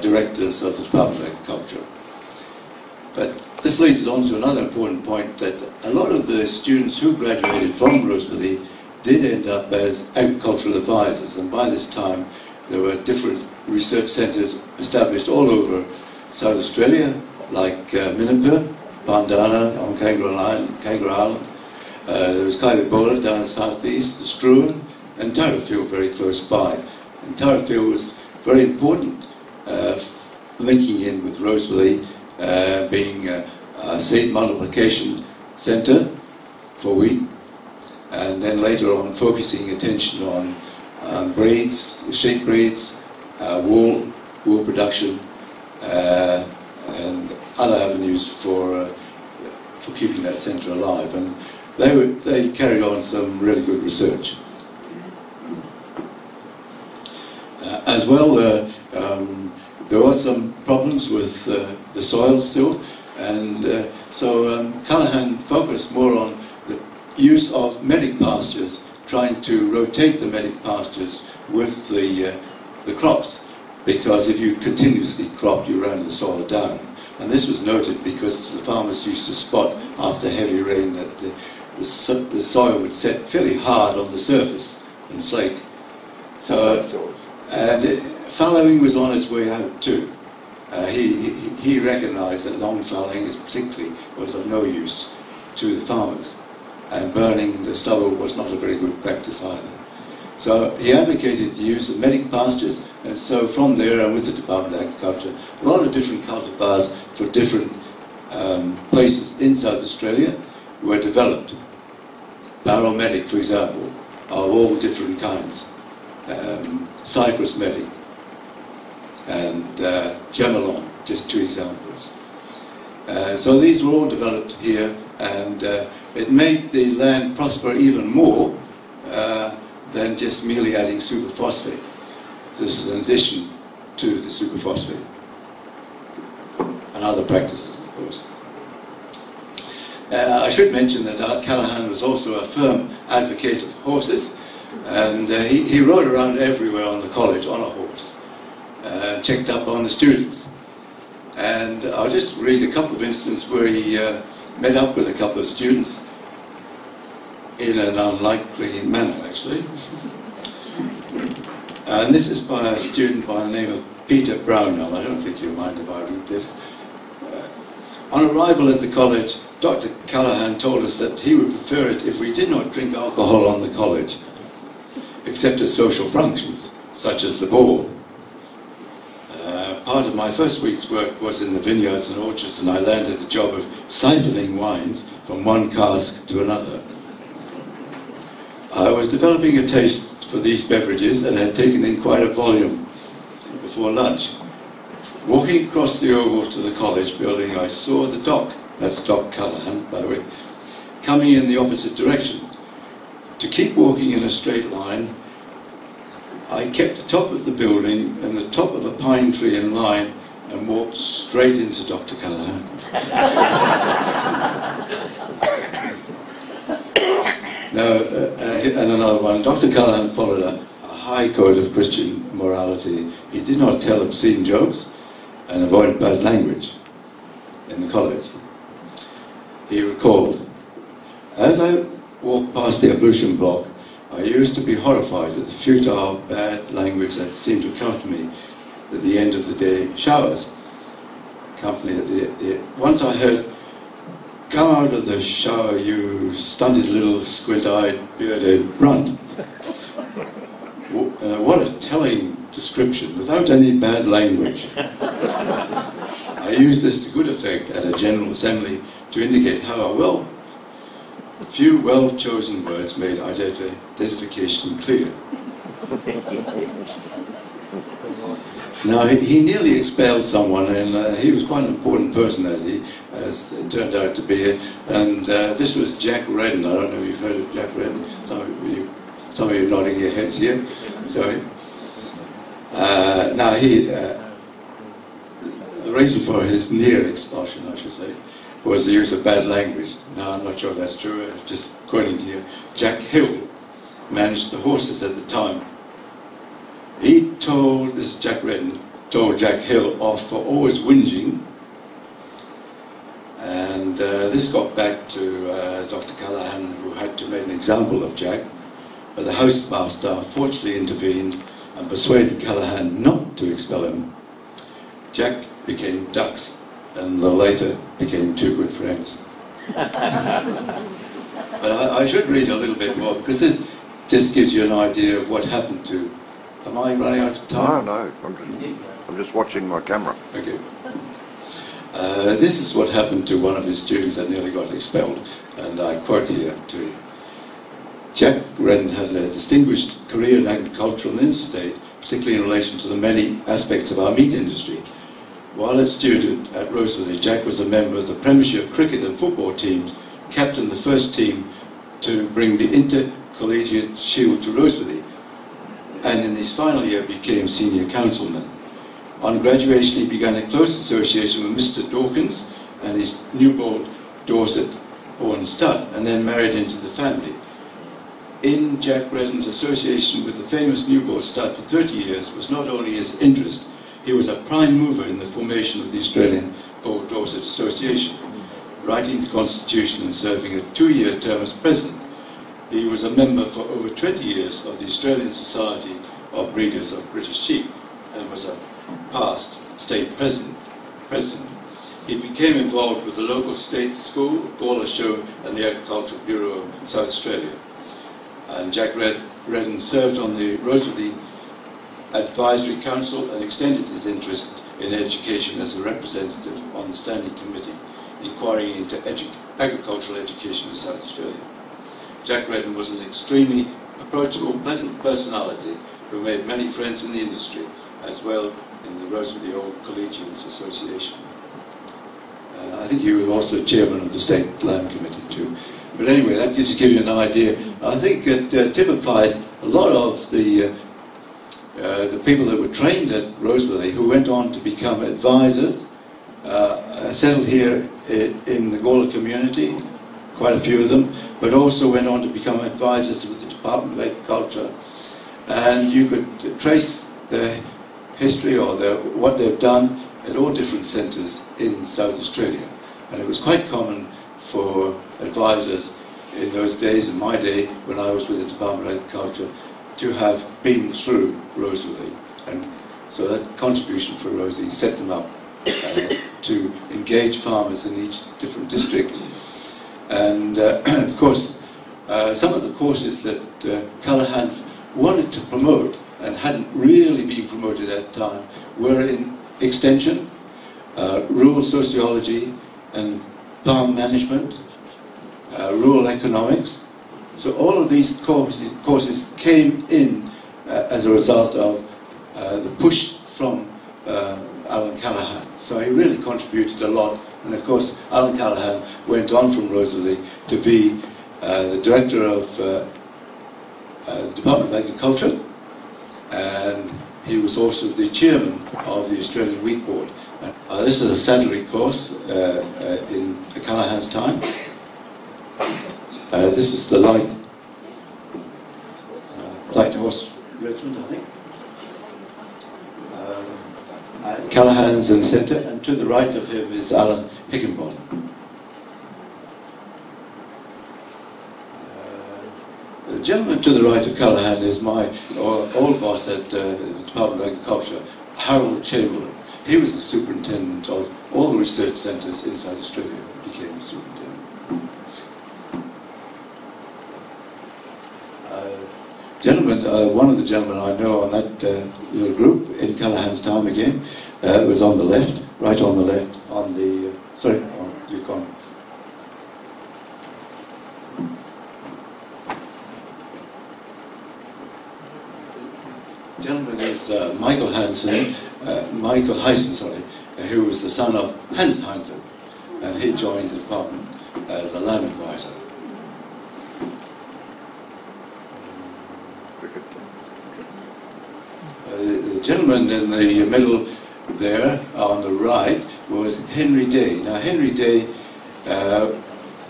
directors of the Department of Agriculture. But this leads us on to another important point, that a lot of the students who graduated from Rosebery did end up as agricultural advisors, and by this time there were different research centres established all over South Australia, like Minipur, Bandana on Kangaroo Island. There was Kaiwibola down in the southeast, the Struan, and Tarrafield very close by. And Tarrafield was very important, linking in with Rosebery, being a seed multiplication centre for wheat, and then later on focusing attention on breeds, sheep breeds, wool production, and other avenues for keeping that centre alive. And they carried on some really good research. As well, there were some problems with the soil still, and so Callaghan focused more on the use of medic pastures, trying to rotate the medic pastures with the crops, because if you continuously crop, you ran the soil down. And this was noted because the farmers used to spot after heavy rain that the soil would set fairly hard on the surface and slake. So, and fallowing was on its way out too. He recognised that long fallowing particularly was of no use to the farmers, and burning the stubble was not a very good practice either. So he advocated the use of medic pastures, and so from there, and with the Department of Agriculture, a lot of different cultivars for different places in South Australia were developed. Barrel medic, for example, of all different kinds. Cypress medic and Gemelon, just 2 examples. So these were all developed here, and it made the land prosper even more than just merely adding superphosphate. This is an addition to the superphosphate and other practices, of course. I should mention that Callaghan was also a firm advocate of horses, and he rode around everywhere on the college on a horse, checked up on the students. And I'll just read a couple of instances where he met up with a couple of students in an unlikely manner, actually. And this is by a student by the name of Peter Brownell. I don't think you'll mind if I read this. On arrival at the college, Dr. Callaghan told us that he would prefer it if we did not drink alcohol on the college, except at social functions, such as the ball. Part of my first week's work was in the vineyards and orchards, and I landed the job of siphoning wines from one cask to another. I was developing a taste for these beverages and had taken in quite a volume before lunch. Walking across the oval to the college building, I saw the dock, that's Doc Callaghan, by the way, coming in the opposite direction. To keep walking in a straight line, I kept the top of the building and the top of a pine tree in line and walked straight into Dr. Callaghan. Now, and another one, Dr. Callaghan followed a high code of Christian morality. He did not tell obscene jokes and avoided bad language in the college. He recalled, as I walked past the ablution block, I used to be horrified at the futile, bad language that seemed to accompany me at the end of the day showers. Once I heard, "Come out of the shower, you stunted little squint-eyed, bearded runt." What a telling description, without any bad language. I used this to good effect at a General Assembly to indicate how a few well-chosen words made identification clear. Now, he nearly expelled someone, and he was quite an important person, as it turned out to be. And this was Jack Redden. I don't know if you've heard of Jack Redden. Some of you nodding your heads here. Sorry. Now, the reason for his near expulsion, I should say, was the use of bad language. Now, I'm not sure if that's true. I'm just quoting here. Jack Hill managed the horses at the time. He told, this is Jack Redden, told Jack Hill off for always whinging. And this got back to Dr. Callahan, who had to make an example of Jack. But the housemaster fortunately intervened and persuaded Callahan not to expel him. Jack became Dux, and later became two good friends. But I should read a little bit more, because this just gives you an idea of what happened to... Am I running out of time? No, I'm just watching my camera. Okay. This is what happened to one of his students that nearly got expelled, and I quote here to you. Jack Redden had a distinguished career in agriculture in this state, particularly in relation to the many aspects of our meat industry. While a student at Roseworthy, Jack was a member of the Premiership cricket and football teams, captained the first team to bring the Intercollegiate Shield to Roseworthy, and in his final year became senior councilman. On graduation, he began a close association with Mr. Dawkins and his newborn Dorset Horn Stud, and then married into the family. In Jack Redden's association with the famous Newbold Stud for 30 years was not only his interest, he was a prime mover in the formation of the Australian Port Dorset Association, writing the Constitution and serving a 2-year term as president. He was a member for over 20 years of the Australian Society of Breeders of British Sheep and was a past state president. He became involved with the local state school, Gawler Show, and the Agricultural Bureau of South Australia. And Jack Redden served on the Roseworthy Advisory Council and extended his interest in education as a representative on the Standing Committee, inquiring into agricultural education in South Australia. Jack Redden was an extremely approachable, pleasant personality who made many friends in the industry, as well in the Roseworthy Old Collegians Association. I think he was also chairman of the State Land Committee too. But anyway, that just gives you an idea. I think it typifies a lot of the people that were trained at Roseworthy who went on to become advisors, settled here in the Gawler community, quite a few of them, but also went on to become advisors with the Department of Agriculture. And you could trace their history or what they've done at all different centres in South Australia. And it was quite common for advisors in those days, in my day, when I was with the Department of Agriculture, to have been through Roseworthy. And so that contribution for Roseworthy set them up to engage farmers in each different district. And of course, some of the courses that Callahan wanted to promote and hadn't really been promoted at the time were in extension, rural sociology and farm management, rural economics. So all of these courses came in as a result of the push from Alan Callahan. So he really contributed a lot. And of course, Alan Callahan went on from Roseworthy to be the director of the Department of Agriculture, and he was also the chairman of the Australian Wheat Board. This is a saddlery course in Callahan's time. This is the light horse regiment, I think. Callahan's in the centre, and to the right of him is Alan Higginbottom. The gentleman to the right of Callahan is my old boss at the Department of Agriculture, Harold Chamberlain. He was the superintendent of all the research centres in South Australia. He became the superintendent. One of the gentlemen I know on that little group in Callahan's time again was on the left, right on the left, on the, sorry, you've gone. The gentleman is Michael Hyson, who was the son of Hans Hyson, and he joined the department as a land advisor. The gentleman in the middle there, on the right, was Henry Day. Now, Henry Day,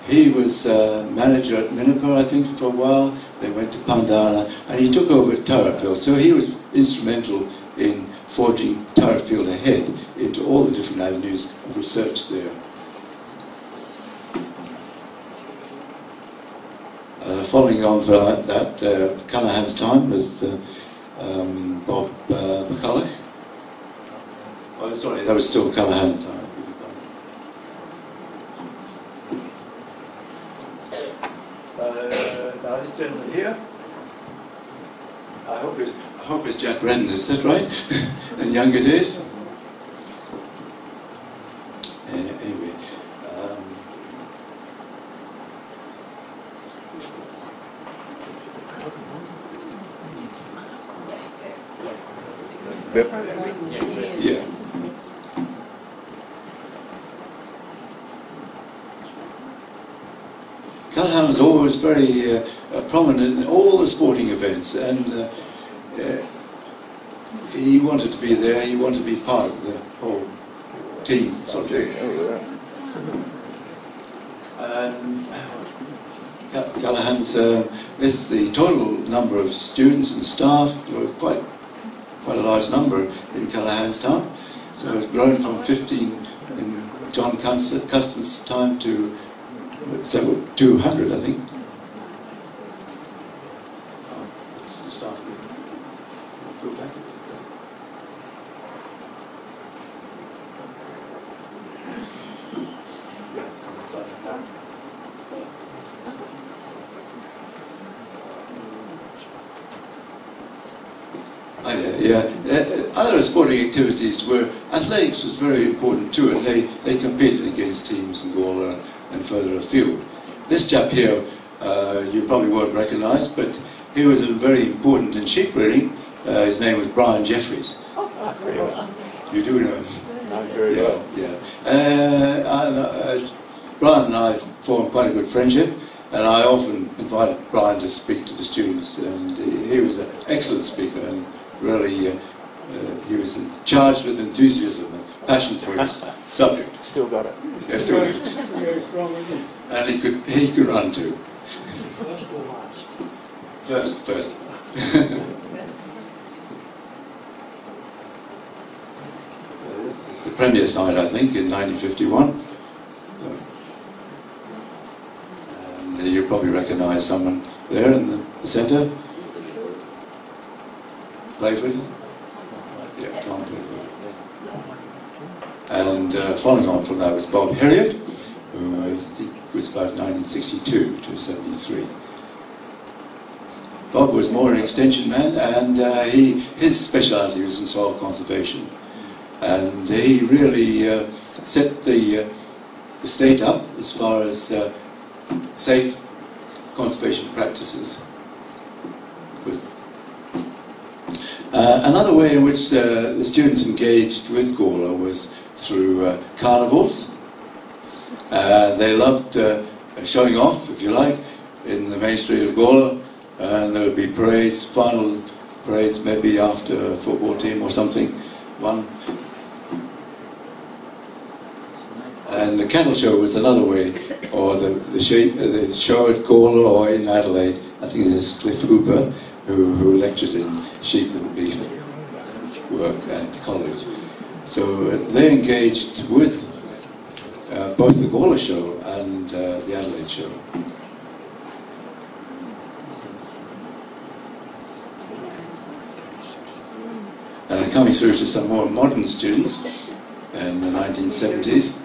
he was manager at Minipur, I think, for a while, they went to Pandana, and he took over Turretfield. So he was instrumental in forging Turretfield ahead into all the different avenues of research there. Following on from that, Callaghan's time was Bob McCulloch. Oh, sorry, that was still Callaghan time. Now this gentleman here, I hope it's Jack Renton, is that right? In younger days. Anyway. Yeah. Callaghan was always very prominent in all the sporting events, and he wanted to be there, he wanted to be part of the whole team sort of thing. Callaghan's, this the total number of students and staff were quite a large number in Callaghan's time. So it's grown from 15 in John Custon's time to several 200, I think. That's the start. Go back. Other sporting activities were, athletics was very important too, and they competed against teams in Gawler and further afield. This chap here, you probably won't recognise, but he was very important in sheep breeding. His name was Brian Jeffries. You do know him? No, very well. Brian and I formed quite a good friendship, and I often invited Brian to speak to the students, and he was an excellent speaker, and really he was charged with enthusiasm and passion for his subject. Still got it. Yeah, still got it. Very strong, isn't it? And he could run too. First or last? First. The Premier side, I think, in 1951. And you probably recognise someone there in the centre. Playford, is it? Yeah, Tom Playford. And following on from that was Bob Heriot, who I think was about 1962 to 73. Bob was more an extension man, and his speciality was in soil conservation. And he really set the state up as far as safe conservation practices. Another way in which the students engaged with Gawler was through carnivals. They loved showing off, if you like, in the main street of Gawler, and there would be parades, final parades, maybe after a football team or something, one. And the cattle show was another way, or the show at Gawler or in Adelaide. I think this is Cliff Hooper, who lectured in sheep and beef work at the college. So they engaged with both the Gawler show and the Adelaide show. Coming through to some more modern students in the 1970s.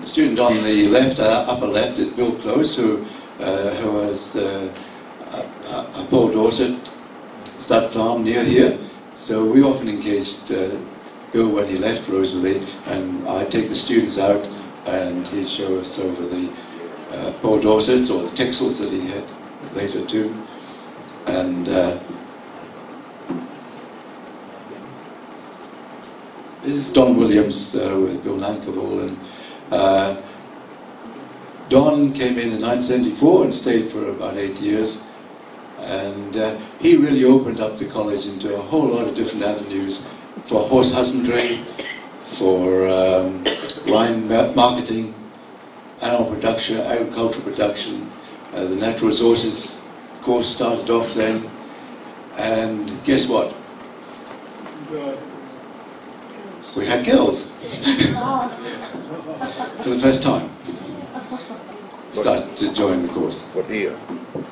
The student on the left, upper left, is Bill Close, who has a Paul Dorset stud farm near here. So we often engaged Bill when he left Rosalie, and I'd take the students out and he'd show us over the Paul Dorsets or the Texels that he had later too. And this is Don Williams with Bill Nankerville, and Don came in 1974 and stayed for about 8 years, and he really opened up the college into a whole lot of different avenues for horse husbandry, for wine marketing, animal production, agricultural production. The natural resources course started off then, and guess what? We had girls for the first time. Started to join the course. What year?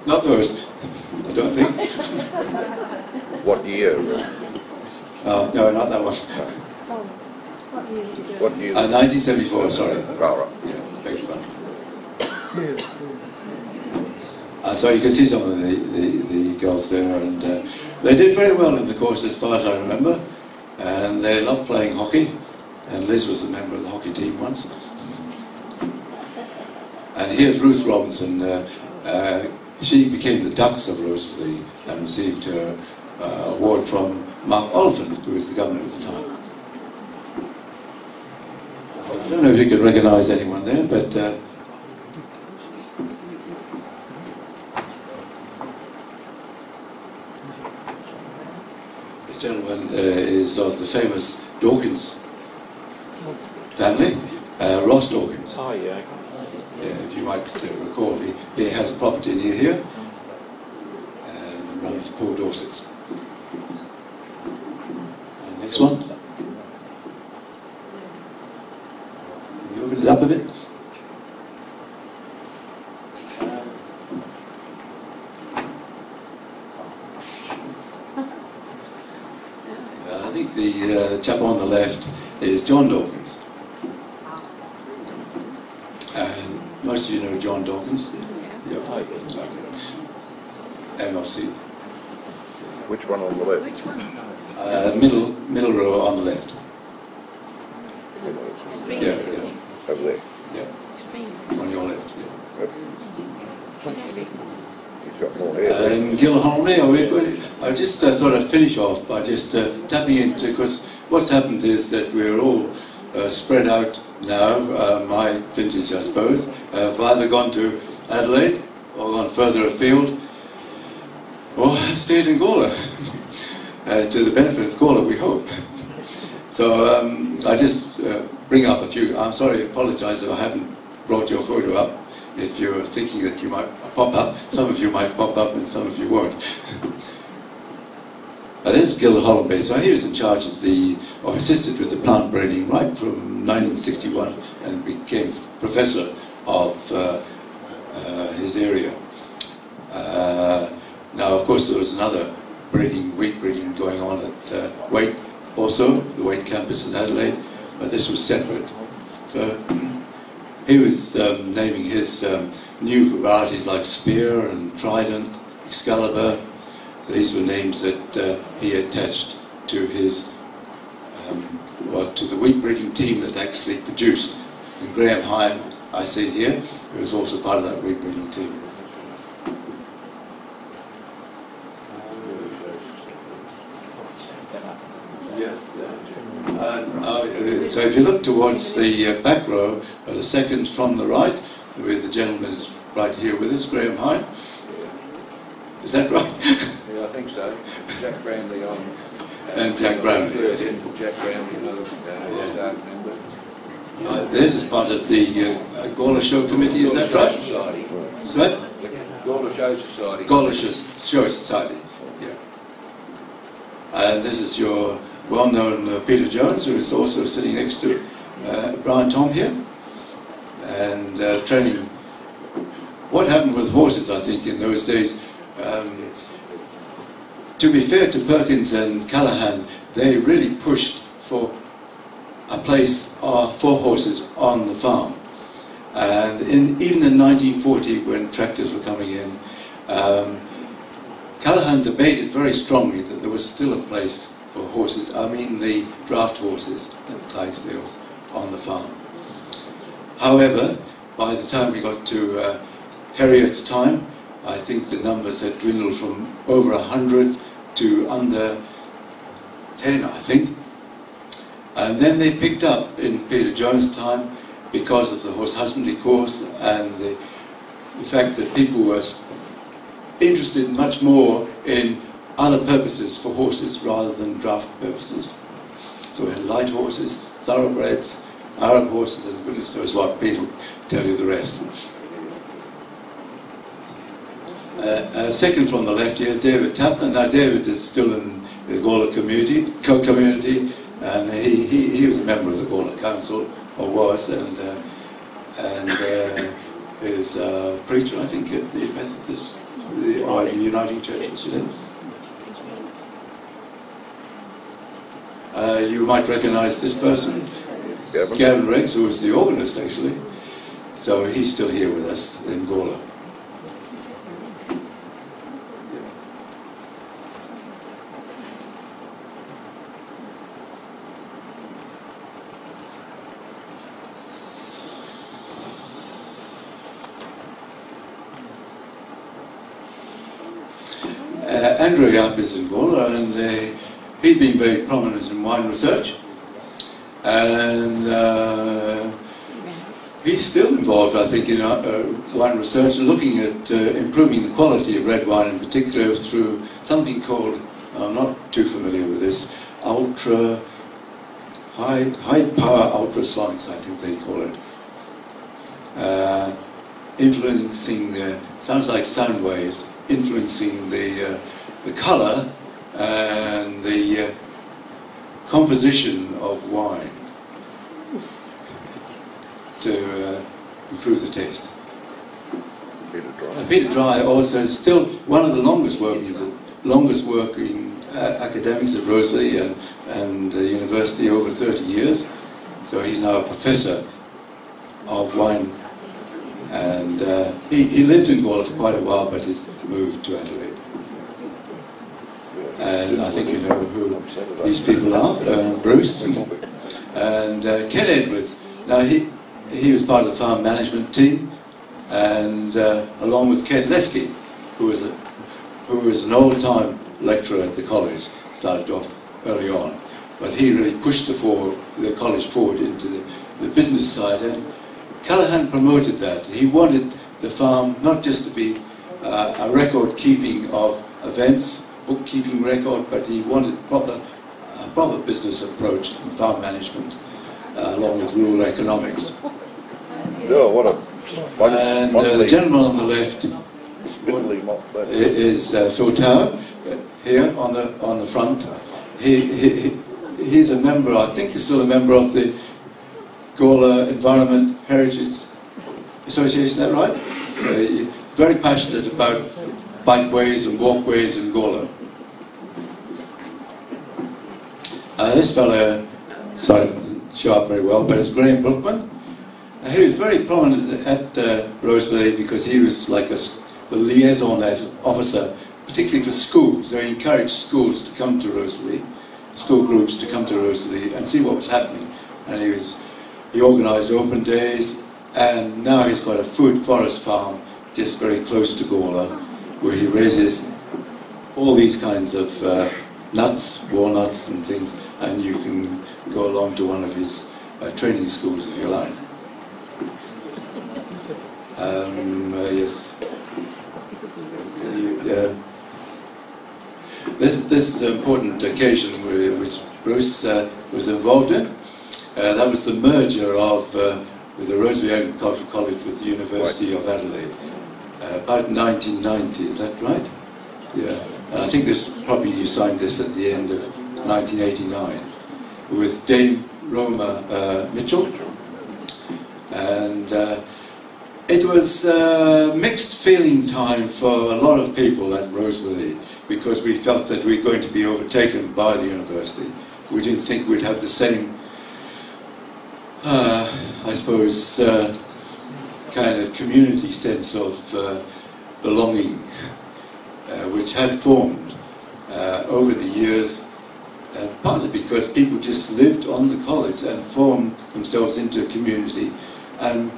Not those, I don't think. What year? No, not that one. Tom, what year did you do? What year? 1974, sorry. Right. Yeah, beg your pardon. So you can see some of the girls there, and they did very well in the course as far as I remember, and they loved playing hockey, and Liz was a member of the hockey team once. And here's Ruth Robinson. She became the Duchess of Rosalie and received her award from Mark Oliphant, who was the governor at the time. I don't know if you can recognise anyone there, but this gentleman is of the famous Dawkins family, Ross Dawkins. Oh, yeah. If you might recall, he has a property near here and runs Paul Dorset's. And next one. Can you open it up a bit? I think the chap on the left is John Dawkins. And most of you know John Dawkins. Yeah. Okay. MLC. Which one on the left? Which one? Middle row on the left. Spring. Yeah. Over there. Yeah. Spring. On your left. Yeah. He's got more hair. And Gawler I just thought I'd finish off by just tapping into, because what's happened is that we're all spread out now, my vintage I suppose, have either gone to Adelaide or gone further afield or stayed in Gawler, to the benefit of Gawler, we hope. So I just bring up a few. I'm sorry, I apologise if I haven't brought your photo up. If you're thinking that you might pop up, some of you might pop up and some of you won't. This is Gawler Holland. So he was in charge of or assisted with the plant breeding right from 1961 and became professor of his area. Now, of course, there was another wheat breeding going on at Waite also, the Waite campus in Adelaide, but this was separate. So he was naming his new varieties like Spear and Trident, Excalibur. These were names that he attached to his, to the wheat breeding team that actually produced. And Graham Hyde, I see here, who was also part of that wheat breeding team. Yes. So if you look towards the back row, the second from the right, where the gentleman is right here with us, Graham Hyde. Is that right? Yeah, I think so. Jack Bramley on. And Jack Bramley. Jack Bramley, another staff member. This is part of the Gawler Show Committee, is that right? Society. Sorry? Gawler Show Society. Gawler Show Society, yeah. And this is your well-known Peter Jones, who is also sitting next to Brian Tom here, and training. What happened with horses, I think, in those days, to be fair to Perkins and Callaghan, they really pushed for a place for horses on the farm. And even in 1940, when tractors were coming in, Callaghan debated very strongly that there was still a place for horses, I mean the draft horses and the Clydesdales on the farm. However, by the time we got to Heriot's time, I think the numbers had dwindled from over 100 to under 10, I think. And then they picked up in Peter Jones' time because of the horse husbandry course and the fact that people were interested much more in other purposes for horses rather than draft purposes. So we had light horses, thoroughbreds, Arab horses, and goodness knows what. Peter will tell you the rest. Second from the left here is David Tapner. Now David is still in the Gawler community, and he was a member of the Gawler Council, or was, and is a preacher, I think, at the Methodist, or the Uniting Churches. You might recognise this person, Gavin Riggs, who was the organist actually. So he's still here with us in Gawler. Andrew Yap is in Gawler, and he's been very prominent in wine research, and he's still involved, I think, in wine research, looking at improving the quality of red wine in particular through something called, I'm not too familiar with this, high power ultrasonics, I think they call it. Influencing, sounds like sound waves, influencing the colour and the composition of wine to improve the taste. Peter Dry also is still one of the longest working academics at Rosalie and the university, over 30 years. So he's now a professor of wine, and he lived in Gawler for quite a while, but he's moved to Adelaide. And I think you know who these people are, Bruce and Ken Edwards. Now he was part of the farm management team, and along with Ken Lesky, who was an old-time lecturer at the college, started off early on, but he really pushed the college forward into the business side, and Callaghan promoted that. He wanted the farm not just to be a record-keeping of events, bookkeeping record, but he wanted a proper business approach in farm management, along with rural economics. Oh, what a And the gentleman on the left is Phil Tower, here on the front. He's a member, I think he's still a member of the Gawler Environment Heritage Association, is that right? So he's very passionate about bikeways and walkways in Gawler. This fellow, sorry, doesn't show up very well, but it's Graham Brookman. He was very prominent at Rosalie because he was like the liaison officer, particularly for schools. So he encouraged schools to come to Rosalie, school groups to come to Rosalie and see what was happening. And he organised open days, and now he's got a food forest farm just very close to Gawler, where he raises all these kinds of nuts, walnuts and things, and you can go along to one of his training schools if you like. Yes. This is an important occasion which Bruce was involved in. That was the merger of the Rosalie Agricultural College with the University of Adelaide. About 1990, is that right? Yeah. I think probably you signed this at the end of 1989 with Dame Roma Mitchell. And it was a mixed feeling time for a lot of people at Rosalie, because we felt that we were going to be overtaken by the university. We didn't think we'd have the same, I suppose, kind of community sense of belonging, which had formed over the years, and partly because people just lived on the college and formed themselves into a community. And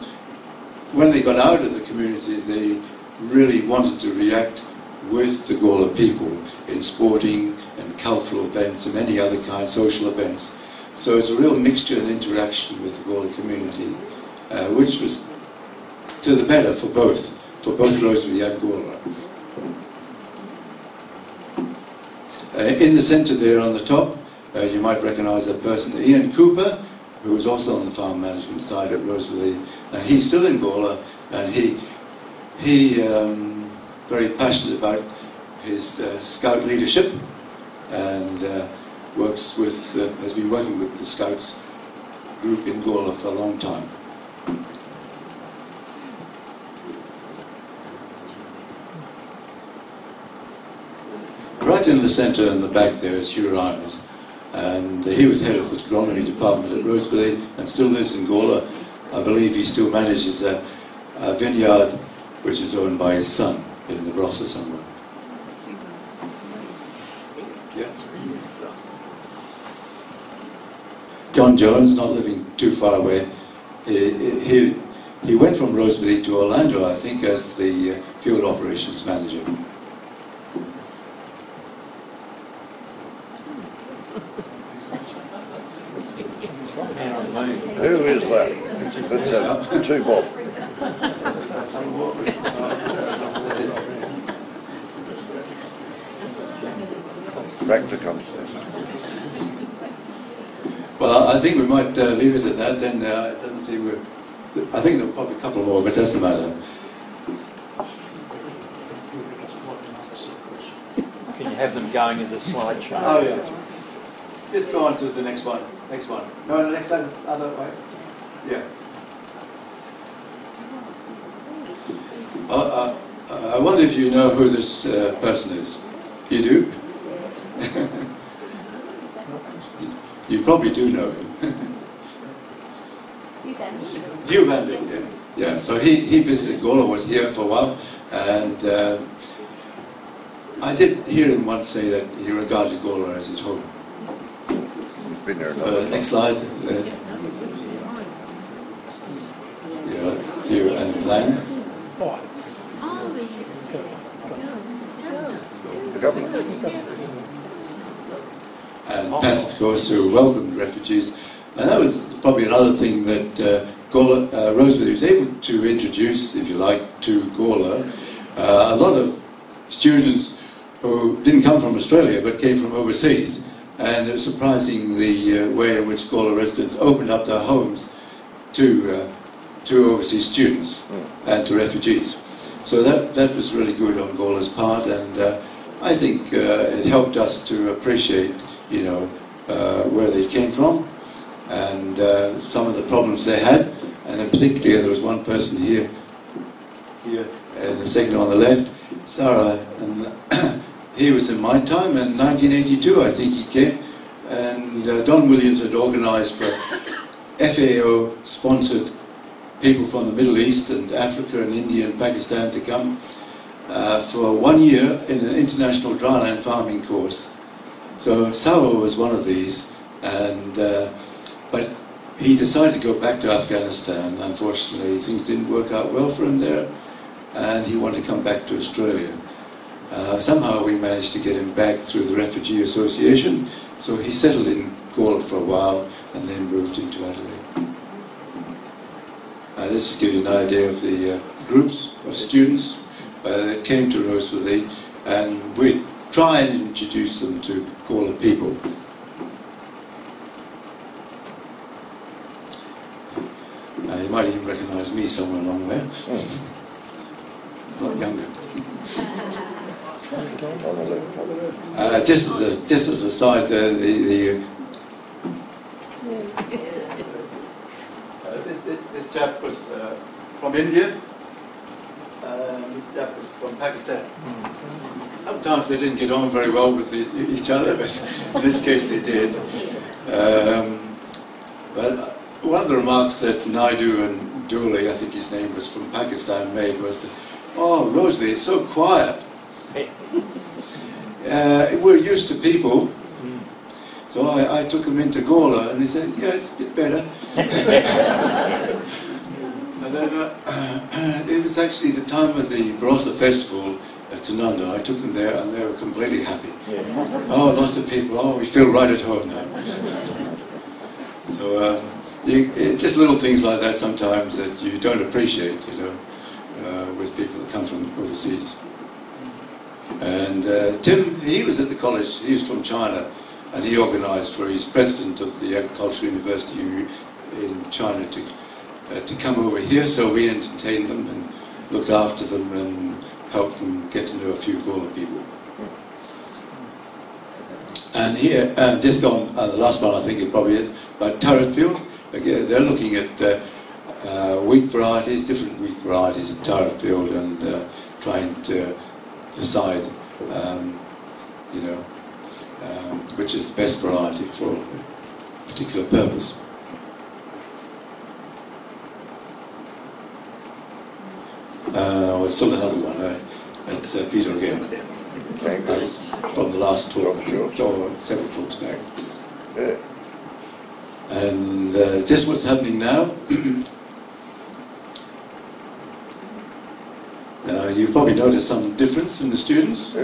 when they got out of the community, they really wanted to react with the Gawler people in sporting and cultural events and any other kind of social events. So it's a real mixture and interaction with the Gawler community, which was to the better for both Rosalie and Gawler. In the centre there on the top, you might recognise that person, Ian Cooper, who was also on the farm management side at Rosalie, and he's still in Gawler, and he very passionate about his scout leadership, and works with has been working with the Scouts group in Gawler for a long time. Right in the centre in the back there is Hugh Rhiners, and he was head of the agronomy department at Rosebery and still lives in Gawler. I believe he still manages a vineyard which is owned by his son in the Barossa somewhere. Yeah. John Jones, not living too far away, he went from Rosebery to Orlando, I think, as the field operations manager. Who is that? That's two bob. Back to come. Well, I think we might leave it at that. Then it doesn't seem we're. I think there are probably a couple more, but it doesn't matter. Can you have them going as a slideshow? Oh yeah. Just go on to the next one. Next one. No, the next one. Other way. Yeah. I wonder if you know who this person is. You do? You probably do know him. Hugh Van Dijk, yeah. Yeah, so he visited Gawler, was here for a while, and I did hear him once say that he regarded Gawler as his home. Been there Next slide. Yeah, Hugh and Lang. the government. And Pat, of course, who welcomed refugees. And that was probably another thing that Rosebery was able to introduce, if you like, to Gawler. A lot of students who didn't come from Australia but came from overseas. And it was surprising the way in which Gawler residents opened up their homes to overseas students and to refugees. So that was really good on Gawler's part, and I think it helped us to appreciate, you know, where they came from and some of the problems they had. And in particular, there was one person here, and the second on the left, Sarah, and he was in my time in 1982, I think he came, and Don Williams had organised for FAO-sponsored people from the Middle East and Africa and India and Pakistan to come for 1 year in an international dryland farming course. So Sawa was one of these, and but he decided to go back to Afghanistan. Unfortunately, things didn't work out well for him there, and he wanted to come back to Australia. Somehow we managed to get him back through the Refugee Association, so he settled in Gawler for a while and then moved into Adelaide. This gives you an idea of the groups of students that came to Rosebery, and we try and introduce them to Gawler people. You might even recognise me somewhere along there. Not younger. Just as a side, this chap was from India, this chap was from Pakistan. Sometimes they didn't get on very well with each other, but in this case they did. But one of the remarks that Naidu and Dooley, I think his name was, from Pakistan, made was that, "Oh, Rosebery, it's so quiet. We're used to people." So I took them into Gawler, and they said, "Yeah, it's a bit better." And then it was actually the time of the Barossa festival at Tanunda. I took them there, and they were completely happy. Oh, lots of people. Oh, we feel right at home now. So just little things like that sometimes that you don't appreciate, you know, with people that come from overseas. And Tim, he was at the college. He was from China, and he organised for his president of the Agricultural University in China to come over here, so we entertained them and looked after them and helped them get to know a few Gawler people. And here, just on the last one, I think it probably is, but Turretfield, again, they're looking at wheat varieties, different wheat varieties at Turretfield, and trying to decide, which is the best variety for a particular purpose. Still another one. It's Peter again. That was from the last talk, or several talks back. Yeah. And just what's happening now. You've probably noticed some difference in the students.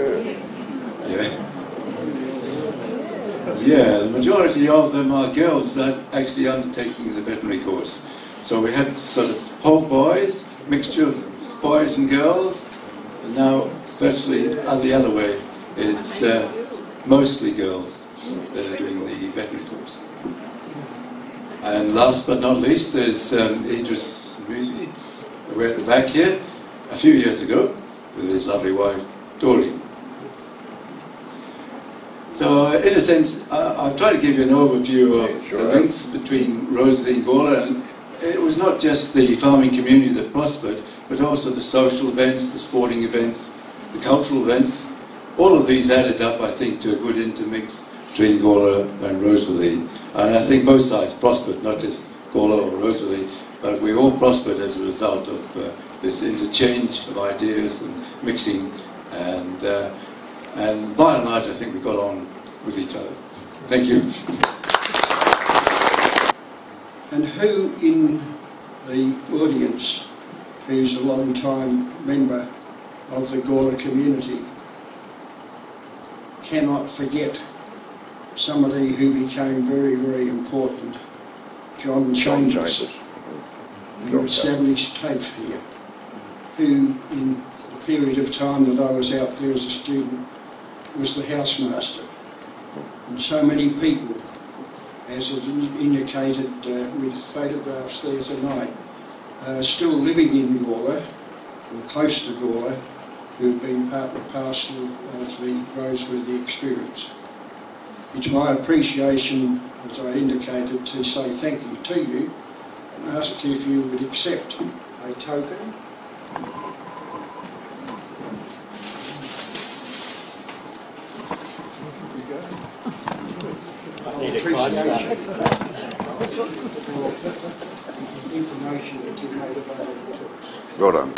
Yeah, the majority of them are girls that are actually undertaking the veterinary course. So we had sort of whole boys, mixture of boys and girls, and now virtually the other way. It's mostly girls that are doing the veterinary course. And last but not least, there's Idris Musi, we're at the back here, a few years ago, with his lovely wife, Doreen. So, in a sense, I'll try to give you an overview of the links between Rosalie and Gawler. And it was not just the farming community that prospered, but also the social events, the sporting events, the cultural events. All of these added up, I think, to a good intermix between Gawler and Rosalie. And I think both sides prospered, not just Gawler or Rosalie, but we all prospered as a result of this interchange of ideas and mixing, and by and large I think we got on with each other. Thank you. And who in the audience who's a long-time member of the Gawler community cannot forget somebody who became very, very important, John Chambers, who established TAFE here, who in the period of time that I was out there as a student was the housemaster. And so many people, as is indicated with photographs there tonight, still living in Gawler, or close to Gawler, who've been part and parcel of the Roseworthy experience. It's my appreciation, as I indicated, to say thank you to you and ask if you would accept a token. Appreciation for information that you made available to us. Well done.